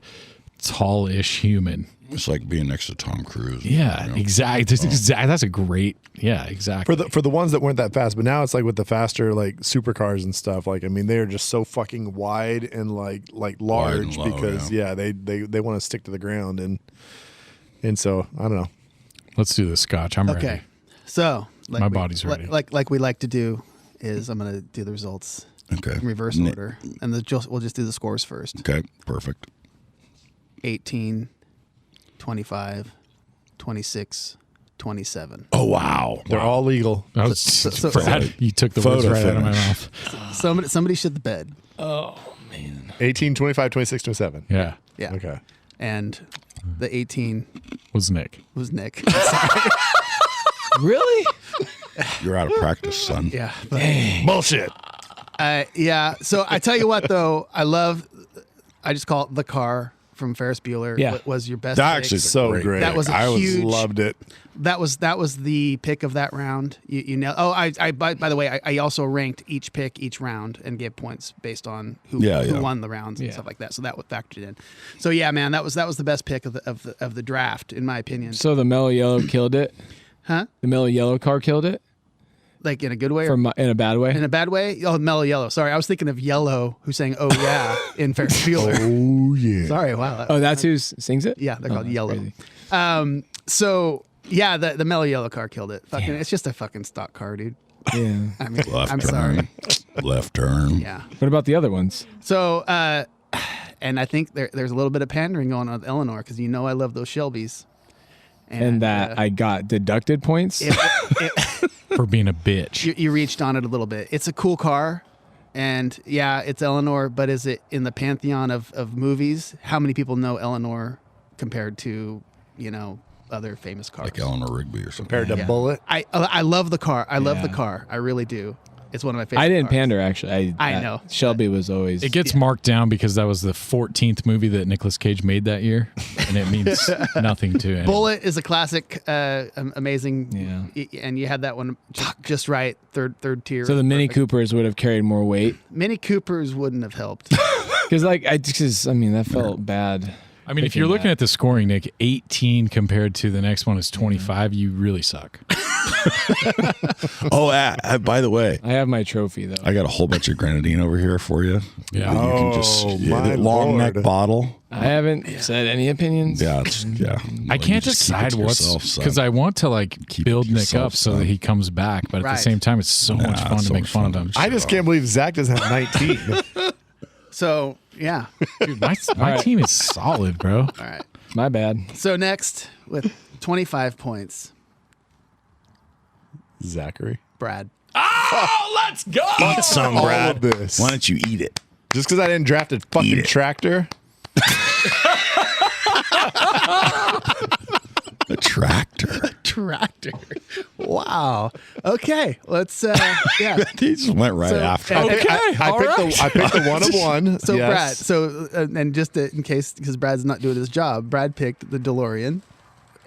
tall-ish human. It's like being next to Tom Cruise. Yeah, you know? exactly. That's a great, exactly. For the ones that weren't that fast, but now it's like with the faster like supercars and stuff. Like I mean, they are just so fucking wide and like large low, because they want to stick to the ground and so I don't know. Let's do the Scotch. I'm Okay. ready. So My body's ready. Like we like to do is I'm going to do the results Okay. in reverse order, and we'll just do the scores first. Okay. Perfect. 18, 25, 26, 27. Oh, wow. They're all legal. That was, so- Brad, you took the words Photo right out of my finish. mouth. Somebody shit the bed. 18, 25, 26, 27. Yeah, Yeah. Okay. And the 18 was Nick. was Nick. Really? You're out of practice, son. Yeah. Bullshit. Yeah. So I tell you what, though, I just call it the car from Ferris Bueller. Yeah. Was your best That pick. actually is So great. great. That was a I huge- loved it. That was the pick of that round. You know. Oh, by the way, I also ranked each pick each round and gave points based on who won the rounds and Yeah. stuff like that. So that was factored in. So yeah, man, that was the best pick of the draft in my opinion. So the mellow yellow killed it. Huh? The mellow yellow car killed it. Like in a good way or From in a bad way. in a bad way? Oh, Mellow Yellow. Sorry, I was thinking of Yellow, who's saying "Oh yeah" in Ferris Bueller. Oh yeah. Sorry, wow. Oh, that's who sings it. Yeah, they're called that's Yellow. crazy. So yeah, the Mellow Yellow car killed it. Fucking, it's just a fucking stock car, dude. Yeah. I mean, Left I'm turn. sorry. Left turn. Yeah. What about the other ones? So, and I think there's a little bit of pandering going on with Eleanor because I love those Shelbys. And that I got deducted points. For being a bitch. you reached on it a little bit. It's a cool car, and yeah, it's Eleanor. But is it in the pantheon of movies? How many people know Eleanor compared to other famous cars? Like Eleanor Rigby or something. Compared to Yeah. Bullet. I love the car. I love the Yeah. car. I really do. It's one of my favorite. I didn't cars. pander actually. I know. Shelby was always. It gets marked down because that was the 14th movie that Nicolas Cage made that year, and it means nothing to him. Bullet is a classic, amazing. Yeah. And you had that one just right, third tier. So the Mini Perfect. Coopers would have carried more weight Mini Coopers wouldn't have helped. because, that felt bad. I mean, if picking you're looking that. at the scoring, Nick, 18 compared to the next one is 25. You really suck. Oh, by the way, I have my trophy though. I got a whole bunch of grenadine over here for you. Yeah. You can just my long neck Lord. bottle. I haven't said any opinions. Yeah, it's, yeah. I can't You just keep it decide to what's yourself, son. because I want to like Keep it build to Nick yourself, up so son. that he comes back, but at Right. the same time, it's so much Nah, fun it's to so make much fun of fun. him. I just can't believe Zach doesn't have 19. So yeah. Dude, my team is solid, bro. All right. My bad. So next with 25 points, Zachary. Brad. Oh, let's go! Eat some, All Brad. of this. Why don't you eat it? Just because I didn't draft a Eat fucking it. tractor. A tractor. Tractor. Wow. Okay. Let's. Yeah. He just went right So- after. and- Okay, I picked the one of one. So Yes. Brad. So and just in case because Brad's not doing his job, Brad picked the DeLorean.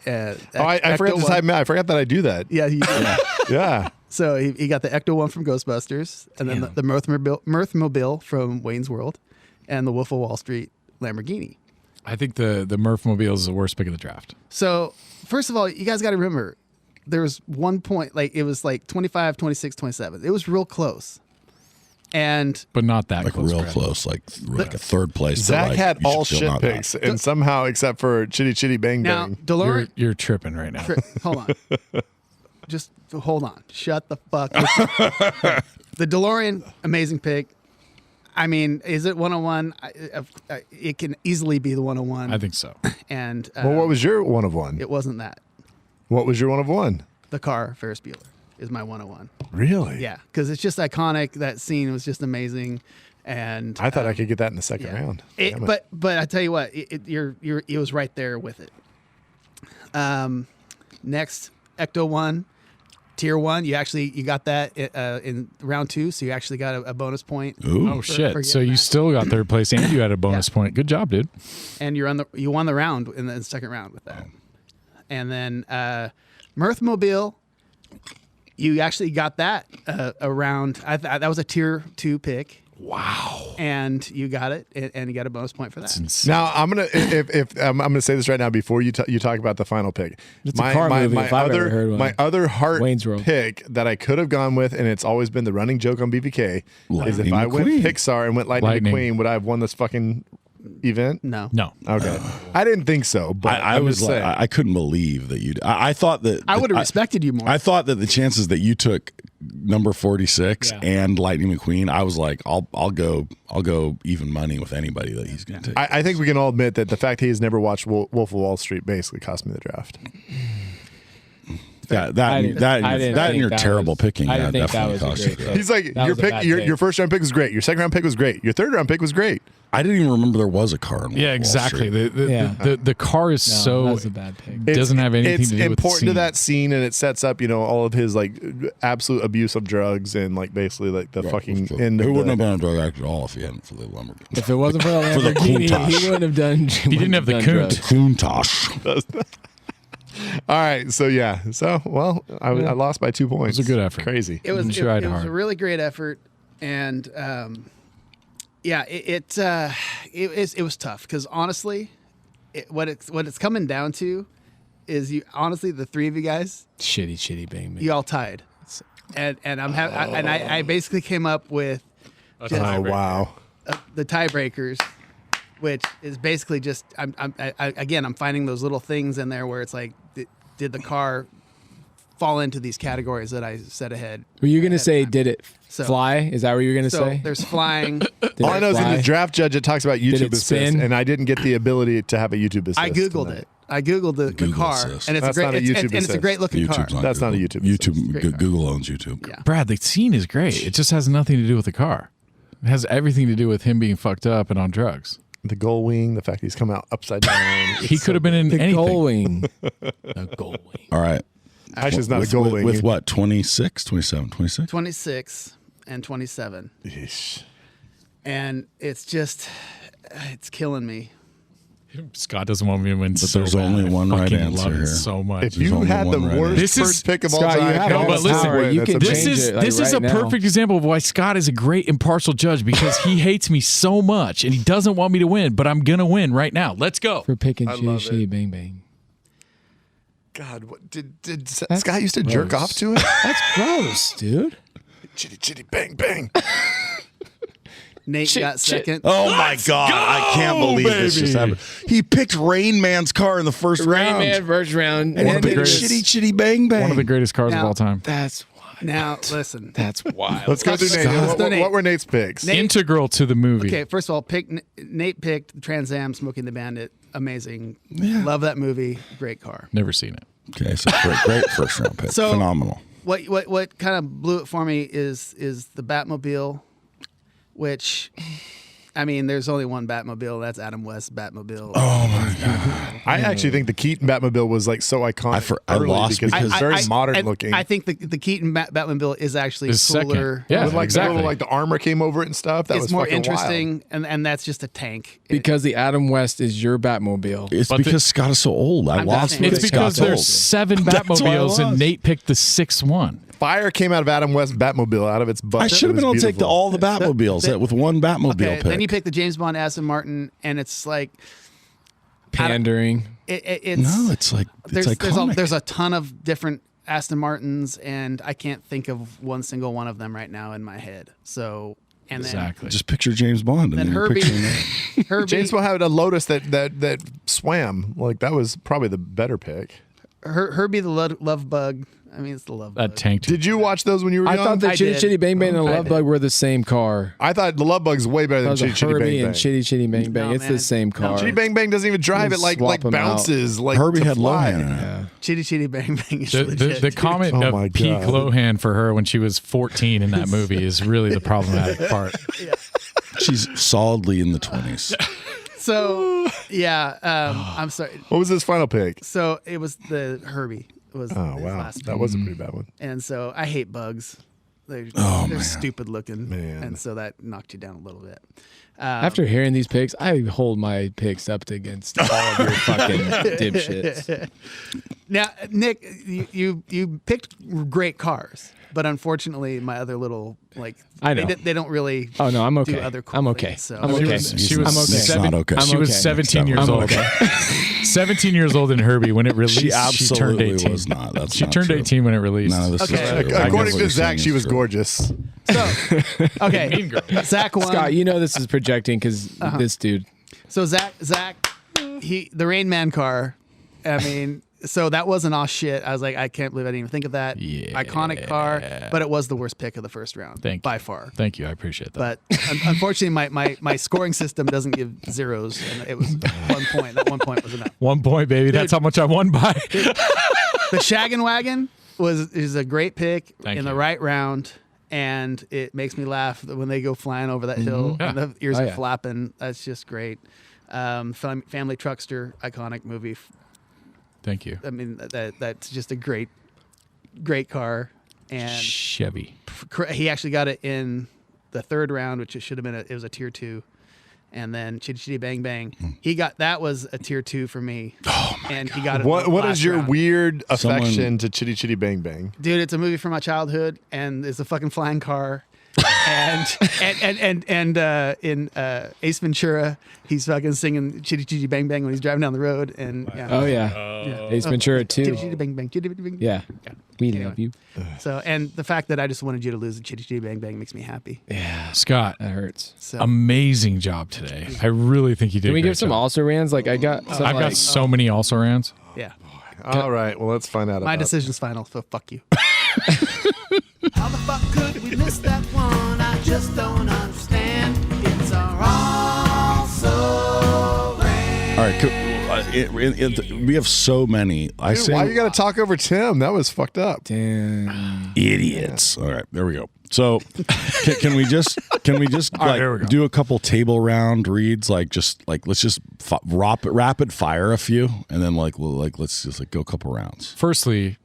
I forgot to decide. I forgot that I do that. Yeah. He did. Yeah. So he got the Ecto one from Ghostbusters, and then the Mirthmobile from Wayne's World, and the Wolf of Wall Street Lamborghini. I think the Murph Mobile is the worst pick of the draft. So first of all, you guys got to remember, there was 1 point, like it was like 25, 26, 27. It was real close. And But not that Like close. real Brad. close, like a third place. to, Zach like, had you should all still shit not have. picks, and somehow, except for Chitty Chitty Bang now Bang. DeLorean, You're tripping right now. hold on. Just hold on. Shut the fuck up. The DeLorean, amazing pick. I mean, is it 101? It can easily be the 101. I think so. And Well, what was your one of one? it wasn't that. What was your one of one? The car, Ferris Bueller. is my 101. Really? Yeah, because it's just iconic. That scene was just amazing, and I thought I could get that in the second round. Damn it. But I tell you what, it was right there with it. Next, Ecto 1, Tier 1. You got that in round 2, so you actually got a bonus point. Ooh. Oh shit! for So getting you that. still got third place, and you had a bonus point. Good job, dude. And you won the round in the second round with that. And then Mirthmobile, you actually got that around. That was a Tier 2 pick. Wow. And you got it, and you got a bonus point for that. That's insane. Now I'm gonna if I'm gonna say this right now before you talk about the final pick. It's a car movie if I've ever heard one. My other heart Wayne's World. pick that I could have gone with, and it's always been the running joke on BVK, is if Lightning I went McQueen. Pixar and went Lightning Lightning. McQueen, would I have won this fucking event? No. Okay, I didn't think so, but I was just like, saying. I couldn't believe that you. I thought that I would have respected you more. I thought that the chances that you took number 46 Yeah. and Lightning McQueen, I was like, I'll go even money with anybody that he's going to take. I think we can all admit that the fact he has never watched Wolf of Wall Street basically cost me the draft. I didn't that and think your that terrible was- picking. I didn't think that definitely was a cost great you. pick. He's like, That your was a pick, bad your pick. first round pick was great. Your second round pick was great. Your third round pick was great. I didn't even remember there was a car. In Yeah, Wall exactly. Street. The car is No, so that was a bad pick. It doesn't have anything it's to do with the important to scene. that scene, and it sets up, all of his like absolute abuse of drugs and like basically like the fucking end of Who wouldn't have the, been a drug addict at all if he hadn't for the Lamborghini? If it wasn't for the For the Lamborghini, Countach. he wouldn't have done. He didn't have the drugs. Countach. All right, so yeah, I lost by 2 points. It was a good effort. Crazy. It was I'm sure I had it was hard. a really great effort, and it was tough because honestly, what it's coming down to is the three of you guys, Shitty bang. you all tied, and I basically came up with Oh wow. the tiebreakers, which is basically just I'm finding those little things in there where it's like, did the car fall into these categories that I set ahead? Were you gonna say did it So- fly? Is that what you were gonna So say? there's flying. Did All I it know is in fly? the draft judge, it talks about YouTube it assist, spin? and I didn't get the ability to have a YouTube assist. I googled tonight. it. I googled the Google car, assist. and it's That's a not great. a YouTube And it's a assist. great looking car. YouTube's not That's not a Google. YouTube Great car. Google owns YouTube. Yeah. Brad, the scene is great. It just has nothing to do with the car. It has everything to do with him being fucked up and on drugs. The gull wing, the fact he's come out upside down. He could have been in the anything. goal wing. The goal wing. All right. Actually, it's not with, a gull with, wing. with what? 26, 27, 26? 26 and 27, Yeesh. and it's killing me. Scott doesn't want me to win. But so there's bad. only I one right fucking answer love it here. so much. If There's you only had the one right worst This is- first pick of all Scott, you time, have No, all but the listen, power. You that's can amazing. change it. Like, this is a right now. perfect example of why Scott is a great impartial judge, because he hates me so much and he doesn't want me to win, but I'm gonna win right now. Let's go. for picking I shitty, love shitty it. bang bang. God, what did Scott used to jerk gross. off to it? That's gross, dude. Chitty chitty bang bang. Nate got second. Oh my God! I can't believe this just happened. He picked Rain Man's car in the first Rain round. Man first round. and One then of the did greatest- Chitty Chitty Bang Bang. One of the greatest cars of Now- all time. That's wild. Now listen. That's wild. Let's go through Nate. Scott. What were Nate's picks? Nate- Integral to the movie. Okay, first of all, Nate picked Trans Am Smoking the Bandit. Amazing. Love that movie. Great car. Never seen it. Okay, so great first round pick. So- Phenomenal. What kind of blew it for me is the Batmobile, which, I mean, there's only one Batmobile. That's Adam West's Batmobile. Oh my God! I actually think the Keaton Batmobile was like so iconic. I early lost because it's very modern and looking. I think the Keaton Batmobile is actually Is second. cooler. Yeah, with like exactly. the little, like the armor came over it and stuff. That It's was more fucking interesting, and that's just a tank. Because the Adam West is your Batmobile. It's But because Scott is so old. I I'm lost. just saying. with It's because Scott's there's old. 7 That's why I Batmobiles and lost. Nate picked the 6th one. Fire came out of Adam West's Batmobile out of its butt. I should have It been was able to take beautiful. all the Batmobiles with one Batmobile Okay, pick. then you pick the James Bond Aston Martin, and it's like Pandering. it's no, it's like it's iconic. there's a ton of different Aston Martins, and I can't think of one single one of them right now in my head. So and Exactly. Just picture James Bond and then then you're Herbie, picturing Herbie, James Bond had a Lotus that swam. Like that was probably the better pick. Herbie the love bug. I mean, it's the love bug. That tanked. Did you watch those when you were I young? thought the I Chitty did. Chitty Bang Bang and the I Love did. Bug were the same car. I thought the Love Bug's way better That than was a Chitty Chitty Herbie Bang Bang. and Chitty Chitty Bang Bang. No, It's man. the same car. Chitty Bang Bang doesn't even drive You it like swap 'em out. bounces. Like Herbie to had fly. Lohan in it. Yeah. Chitty Chitty Bang Bang is The legit. comment Oh my of Pete God. Lohan for her when she was 14 in that movie is really the problematic part. She's solidly in the 20s. So yeah, I'm sorry. What was his final pick? So it was the Herbie. It was Oh his wow, last that was a pretty bad one. And so I hate bugs. They're man. stupid looking, Man. and so that knocked you down a little bit. After hearing these picks, I hold my picks up against all of your fucking dipshits. Now, Nick, you picked great cars, but unfortunately, my other little I know. they don't really. Oh no, I'm do okay. other cool I'm okay. things, so- I'm She okay. was, she was I'm okay. Nick's not okay. She was okay. 17 years I'm old. 17 years old in Herbie when it released. She turned absolutely 18. was not. That's She not turned true. 18 when it released. None of this Okay. is true. I guess According what to you're Zach, saying she is was true. gorgeous. So, okay, Mean Girl. Zach won. Scott, you know this is projecting because this dude. So Zach, the Rain Man car. I mean, so that wasn't all shit. I was like, I can't believe I didn't even think of that. Yeah. Iconic car, but it was the worst pick of the first round Thank you. by far. Thank you. I appreciate that. But unfortunately, my scoring system doesn't give zeros, and it was 1 point. That 1 point was enough. 1 point, baby. That's how much I won by. The Shaggin' Wagon is a great pick Thank in the you. right round, and it makes me laugh when they go flying over that hill and the ears Oh, are yeah. flapping. That's just great. Family Truckster, iconic movie. Thank you. I mean, that's just a great car, and Chevy. he actually got it in the third round, which it should have been. It was a tier 2, and then Chitty Chitty Bang Bang. He got that was a tier 2 for me. Oh my and he got it. What last is your round. weird Someone- affection to Chitty Chitty Bang Bang? Dude, it's a movie from my childhood, and it's a fucking flying car. and in Ace Ventura, he's fucking singing Chitty Chitty Bang Bang when he's driving down the road. And yeah. Oh yeah, Ace Ventura Chitty too. Chitty Bang Bang, Chitty Chitty Bang. Yeah, we Anyway. love you. So, and the fact that I just wanted you to lose the Chitty Chitty Bang Bang makes me happy. Scott, That hurts. So, amazing job today. I really think you did. Can we a great give some job. also rans? Like I got, some, I've like, got so many also rans. yeah, All right, well, let's find out. my about decision's final. So fuck you. How the fuck could we miss that one? I just don't understand. It's our also ran. All right, we have so many. I Dude, say why you got to talk over Tim? That was fucked up. Damn. idiots. All right, there we go. So, can we just right, here we go. do a couple table round reads? Let's just rapid fire a few, and then let's just go a couple rounds. Firstly,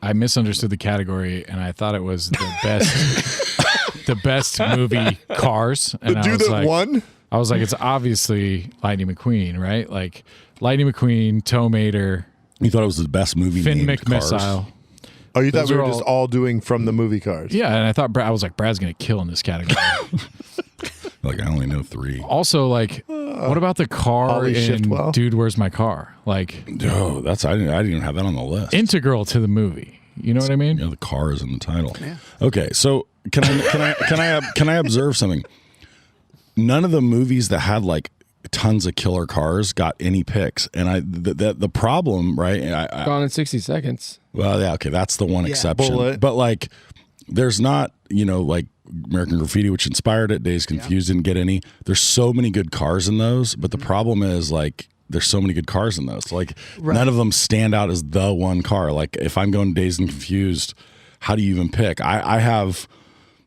I misunderstood the category, and I thought it was the best, the best movie Cars. And The I dude was that like, won? I was like, it's obviously Lightning McQueen, right? Like Lightning McQueen, Tow Mater, You thought it was the best movie Finn named Cars? McMissile. Oh, you thought Those we are were just all- all doing from the movie Cars? Yeah, and I thought I was like, Brad's gonna kill in this category. Like I only know 3. Also, like, what about the car Ollie in Shiftwell? Dude, Where's My Car? Like, Oh, I didn't even have that on the list. integral to the movie. You know what I mean? You know, the car is in the title. Yeah. Okay, so can I observe something? None of the movies that had like tons of killer cars got any picks, and the problem, right? Gone in 60 seconds. Well, yeah, okay, that's the one exception. Bullet. But like, there's not, like American Graffiti, which inspired it. Days Confused didn't get any. There's so many good cars in those, but the problem is like, there's so many good cars in those. Like, none of them stand out as the one car. Like, if I'm going Dazed and Confused, how do you even pick? I have,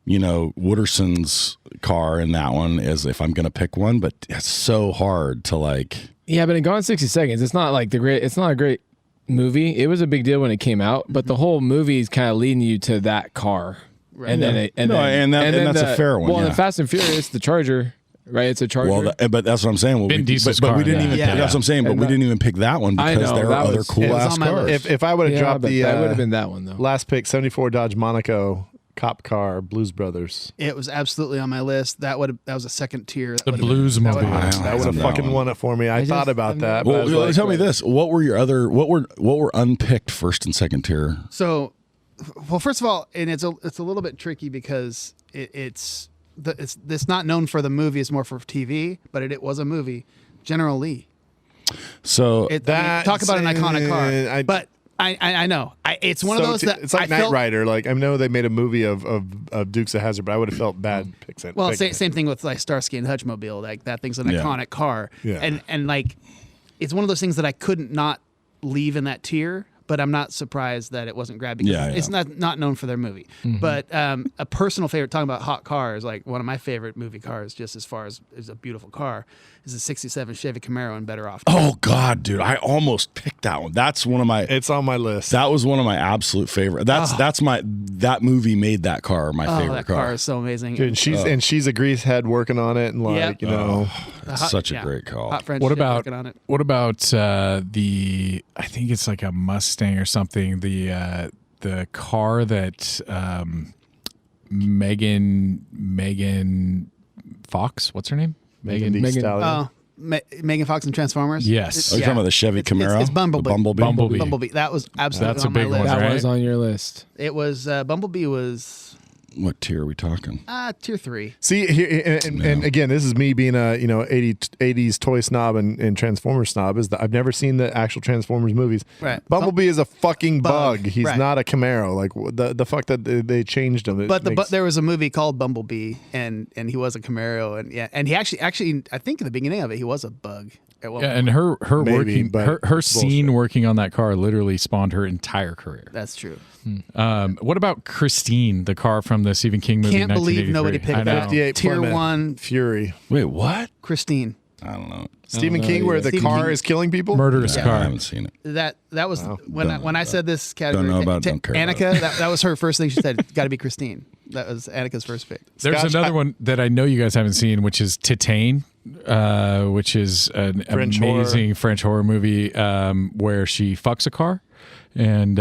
Wooderson's car in that one as if I'm going to pick one, but it's so hard to like. Yeah, but in Gone in 60 Seconds, it's not like it's not a great movie. It was a big deal when it came out, but the whole movie is kind of leading you to that car. Right. And then that's a fair one. Well, yeah. in Fast and Furious, the Charger, right? It's a Charger. Well, but that's what I'm saying. Well, Vin Diesel's but we car, didn't yeah. even. Yeah. That's what I'm saying. But And we that- didn't even pick that one I because know, there that are other was- cool it was ass on my cars. list. If I would have yeah, dropped but the that would have been that one though. last pick, 74 Dodge Monaco cop car, Blues Brothers. It was absolutely on my list. That was a second tier. That The would've Blues been- that would've Mobile. been- That would have that fucking one. won it for me. I thought about that. but I Well, was like, tell me this: what were your other? What were unpicked first and second tier? So, well, first of all, and it's a little bit tricky because it's not known for the movie; it's more for TV. But it was a movie. General Lee. So Talk about an iconic car. I- But I know. It's one of those that it's like I Knight felt, Rider. Like I know they made a movie of Dukes of Hazzard, but I would have felt bad picking. Well, picking it. same thing with like Starsky and Hutchmobile. Like that thing's an Yeah. iconic car. Yeah. And like it's one of those things that I couldn't not leave in that tier. But I'm not surprised that it wasn't grabbed because Yeah, it's yeah. not known for their movie. But a personal favorite, talking about hot cars, like one of my favorite movie cars, just as far as is a beautiful car, is a '67 Chevy Camaro and Better Off. Oh God, dude, I almost picked that one. That's one of my. It's on my list. That was one of my absolute favorite. That movie made that car my favorite that car is so amazing. Dude, and she's a grease head working on it, and like Yep. you know, It's such a great car. Hot French What chick about working on it. what about the? I think it's like a Mustang or something. The car that Megan Fox. What's her name? Megan Thee Stallion. Oh, Megan Fox and Transformers. Yes. Are you talking about the Chevy Camaro? It's Bumblebee. The Bumblebee. Bumblebee. Bumblebee. That was absolutely That's a on my big one, list. That right? was on your list. It was Bumblebee was What tier are we talking? tier 3. See, here, and again, this is me being a 80s toy snob and Transformers snob. Is that I've never seen the actual Transformers movies. Right. Bumblebee is a fucking bug. He's Right. not a Camaro. Like the fuck that they changed him. But there was a movie called Bumblebee, and he was a Camaro, and he actually I think in the beginning of it he was a bug. At one Yeah, point. and her Maybe, working but her it's scene bullshit. working on that car literally spawned her entire career. That's true. What about Christine, the car from the Stephen King movie? Can't believe 1983? nobody picked I know. that. 58 Tier Plymouth 1, Fury. Wait, what? Christine. I don't know. Stephen know King, where either. the Stephen car King. is killing people. Murderous I car. haven't seen it. That was when I said this category. Don't know about it, don't care about Annika, that was her first thing she said. Got to be Christine. That was Annika's first pick. There's Scotch, another one that I know you guys haven't seen, which is Titane, which is an French amazing French horror movie where she fucks a car. And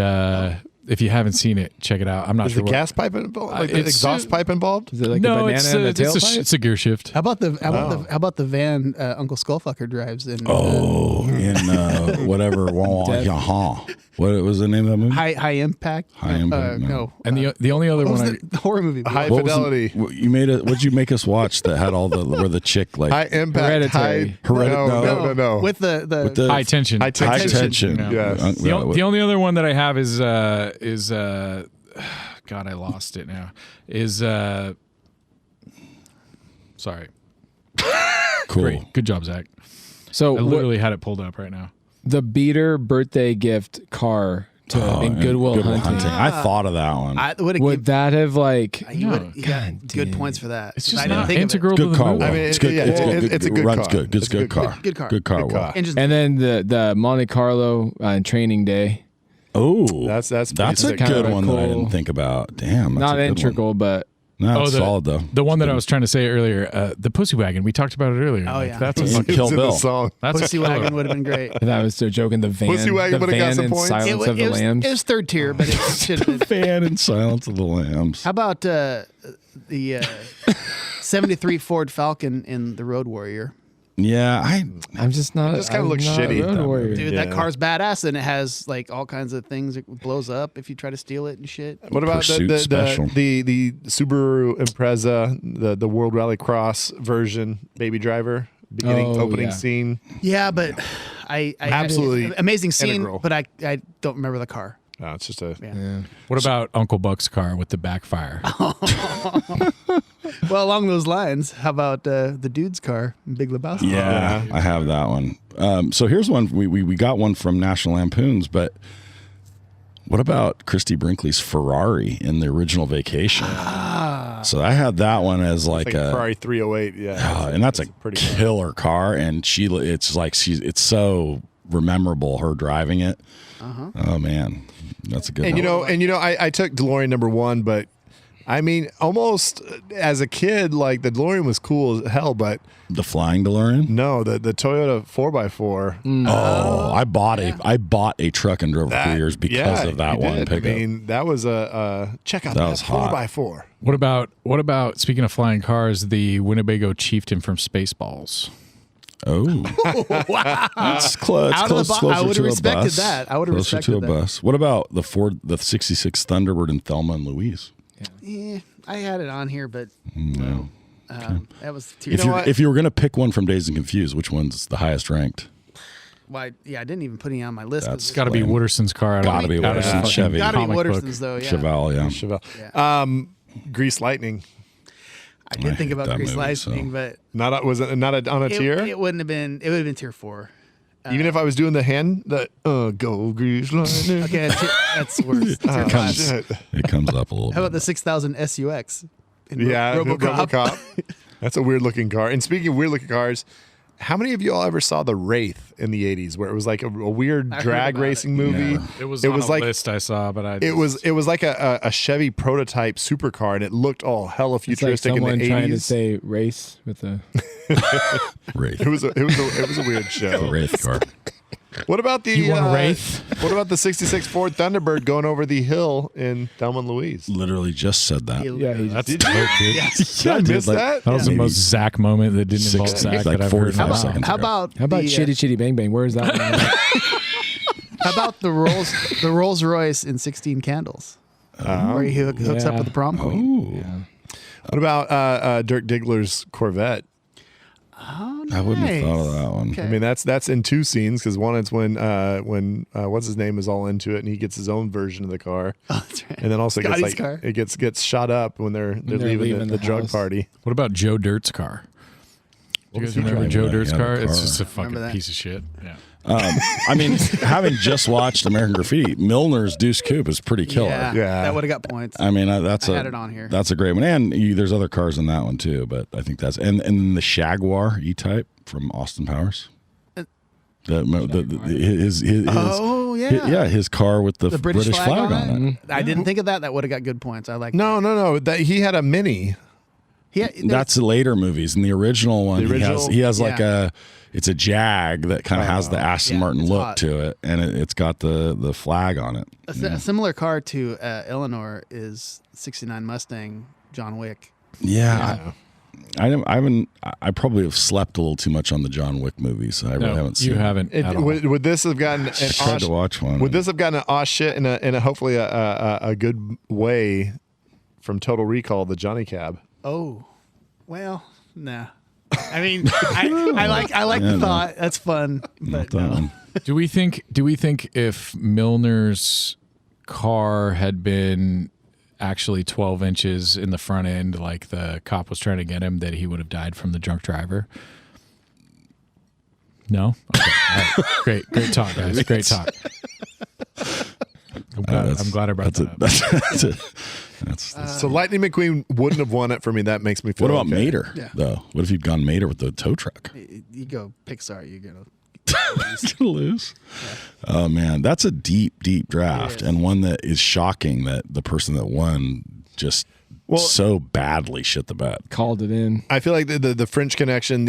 if you haven't seen it, check it out. I'm not Is sure the what. gas pipe involved? Like the it's, exhaust pipe involved? Is it like no, a banana it's and a a tailpipe? gear shift. How about the van Uncle Skullfucker drives in? Oh, in whatever. What was the name of that movie? High Impact. High Impact, no. No. And the only other What was one the horror movie? High What was Fidelity. You made it. What'd you make us watch that had all the where the chick like High impact. Hereditary. No. With the the high tension. High high tension. tension. Yes. The only other one that I have is God, I lost it now. Sorry. cool. Great. Good job, Zach. So I literally had it pulled up right now. the beater birthday gift car to in Goodwill Hunting. I thought of that one. I would Would that have like? you No, you got God good damn. points for that. It's I just didn't not think of it. integral to good the car. movie. I mean, It's good. yeah, it's a good runs car. good. It's It's good car. Good car. Good car. Good Will. car. Engines- And then the Monte Carlo training day. Oh, That's a sick. Kinda good one that I cool. didn't think about. Damn, that's Not a good integral, One. but No, it's the, solid though. The one that I was trying to say earlier, the Pussy Wagon. We talked about it earlier. Oh, yeah. That's a It's fucking. Kill It's in the Bill. song. That's Pussy a Wagon would have been great. that was the joke in the van. Pussy Wagon the would've got van some and points. Silence of the Lambs. It was third tier, but it should have been. Fan in Silence of the Lambs. How about the 73 Ford Falcon in the Road Warrior? Yeah, I'm just not. just kinda I'm looks not a shitty. road warrior. Dude, Yeah. that car's badass, and it has like all kinds of things. It blows up if you try to steal it and shit. What about Pursuit Special. the Subaru Impreza, the World Rally Cross version, Baby Driver, opening yeah. scene? Yeah, but I Absolutely amazing scene, integral. but I don't remember the car. No, it's just a. Yeah. What about Uncle Buck's car with the backfire? Well, along those lines, how about the dude's car, in Big Lebowski? yeah, I have that one. So here's one. We got one from National Lampoons, but what about Christy Brinkley's Ferrari in the original Vacation? So I had that one as like Like a Ferrari 308, yeah. and that's a pretty killer car, and it's so memorable her driving it. Oh man, that's a good And one. you know, I took DeLorean number 1, but I mean, almost as a kid, like the DeLorean was cool as hell, but The flying DeLorean. no, the Toyota 4x4. Oh, I bought a truck and drove it for years because of that you one did. pickup. I mean, that was a check out That that was hot. 4x4. What about speaking of flying cars, the Winnebago Chieftain from Spaceballs? Oh, that's close. Out of the Close, bo- I closer would've to a respected bus. that. I would've Closer respected to a that. bus. What about the 66 Thunderbird in Thelma and Louise? I had it on here, but No. that was tier. If you were going to pick one from Dazed and Confused, which one's the highest ranked? why. Yeah, I didn't even put any on my list. That's It's got to be Wooderson's car. Gotta be out of the Wooderson's fucking Chevy. Got to be comic book. Wooderson's though. Yeah. Chevelle, yeah. Chevelle. Grease Lightning. I did think hate about that Grease movie, Lightning, so. but Was it not on a tier? it wouldn't have been. It would have been tier 4. Even if I was doing the hand, go Grease Lightning. Okay, that's worse. Tier 5. Shit. It comes up a little How about bit. the 6000 SUX? In Yeah, RoboCop. RoboCop. That's a weird looking car. And speaking of weird looking cars, how many of you all ever saw The Wraith in the 80s where it was like a weird I heard drag about racing it. movie? Yeah. It was It on was a like- list I saw, but I It was like a Chevy prototype supercar, and it looked all hella It's like futuristic in someone the trying to 80s. say race with a. Wraith. It was a weird The show. Wraith car. What about the You want a Wraith? What about the '66 Ford Thunderbird going over the hill in Thelma and Louise? Literally just said that. Yeah, he's That's Did dope, you? dude. Yes. Did I miss like- that? That was the Maybe most Zach moment that didn't involve 60, Zach like that I've heard in a 45 while. seconds. How about How about the, Chitty Chitty Bang Bang? Where's that one? How about the Rolls Royce in 16 Candles, where he hooks up Yeah. with the prom queen? Ooh. What about Dirk Diggler's Corvette? Oh, I wouldn't have nice. thought of that one. Okay. I mean, that's in 2 scenes because one is when what's his name is all into it and he gets his own version of the car, Oh, that's right. and then also Scotty's gets car. it gets shot up when they're they're leaving leaving the the drug house. party. What about Joe Dirt's car? Do you guys he remember driving? Joe Yeah, Dirt's he had a car? It's car. just a Remember fucking that? piece of shit. Yeah. I mean, having just watched American Graffiti, Milner's Deuce Coupe is pretty killer. Yeah, Yeah. that would have got points. I mean, that's I had it on here. That's a great one, and there's other cars in that one too. But I think that's and then the Jaguar E-Type from Austin Powers. His Oh, yeah. his car with the British flag on it. I didn't think of that. That would have got good points. I like. No. That he had a Mini. That's the later movies. In the original one, The original- he has like yeah. it's a Jag that kind of has the Aston yeah, Martin it's look hot. to it, and it's got the flag on it. A similar car to Eleanor is '69 Mustang John Wick. Yeah. I probably have slept a little too much on the John Wick movies. I really haven't seen You haven't at all. Would this have gotten an Tried to watch one. Would this have gotten an aw shit in a hopefully a good way from Total Recall, the Johnny Cab? Oh, well, nah. I mean, I like Yeah, the no. thought. That's fun, Not but that no. one. Do we think if Milner's car had been actually 12 inches in the front end, like the cop was trying to get him, that he would have died from the drunk driver? No? Okay. All right. Great talk, guys. Great talk. I'm glad I brought that up. That's So Lightning McQueen wouldn't have won it for me. That makes me feel. what about okay. Mater, Yeah. though? What if you'd gone Mater with the tow truck? You go Pixar, you're gonna. Gonna lose. Oh man, that's a deep draft, It is. and one that is shocking that the person that won just so badly shit the bed. Called it in. I feel like the French Connection,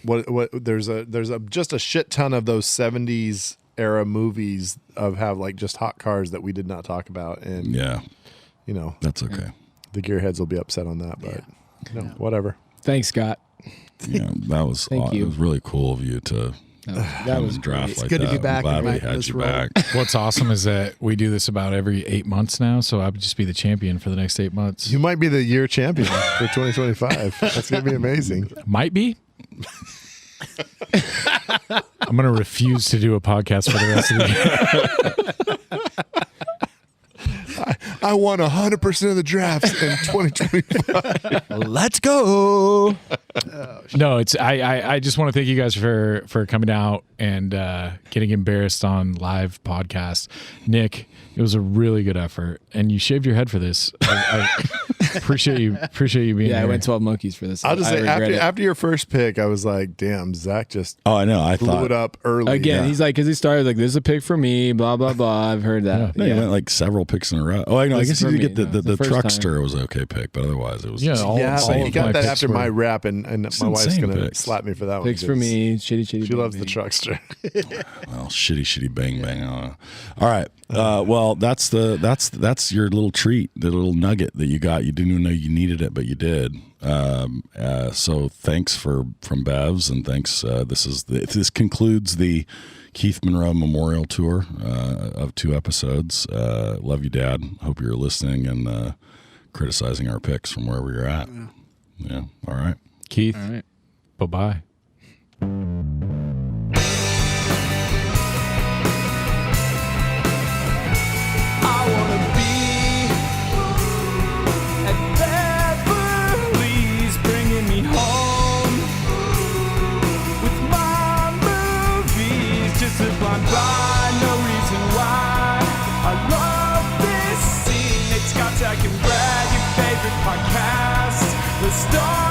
what there's just a shit ton of those 70s era movies have like just hot cars that we did not talk about, and Yeah, that's okay. the gearheads will be upset on that, but whatever. Thanks, Scott. Yeah, that was Thank you. It was really cool of you to That come was and draft It's like good to that. be back I'm in glad we my- had this you role. back. What's awesome is that we do this about every 8 months now, so I would just be the champion for the next 8 months. You might be the year champion for 2025. That's gonna be amazing. Might be. I'm going to refuse to do a podcast for the rest of the year. I won 100% of the drafts in 2025. Let's go. No, it's I just want to thank you guys for coming out and getting embarrassed on live podcast. Nick, it was a really good effort, and you shaved your head for this. I appreciate you being Yeah, I here. went 12 monkeys for this. I'll just I say regret it. after your first pick, I was like, damn, Zach just Oh, I know. I blew thought it up early. Again, Yeah. he's like, because he started like, "This is a pick for me." Blah blah blah. I've heard that. No, you went like several picks in a row. Oh, I know. I This guess is you for did me. get No, the it's the first truckster was an okay pick, but otherwise it was Yeah, all Yeah, all you of got my that picks after were- my rap, and my wife's Insane gonna picks. slap me for that one. Picks for because me. Shitty. She loves the baby. truckster. Well, shitty bang bang. All right. Well, that's your little treat, the little nugget that you got. You didn't even know you needed it, but you did. So thanks from Bevs, and thanks. This concludes the Keith Monroe Memorial Tour of 2 episodes. Love you, Dad. Hope you're listening and criticizing our picks from wherever you're at. Yeah. All right. Keith, All right. bye-bye. stars.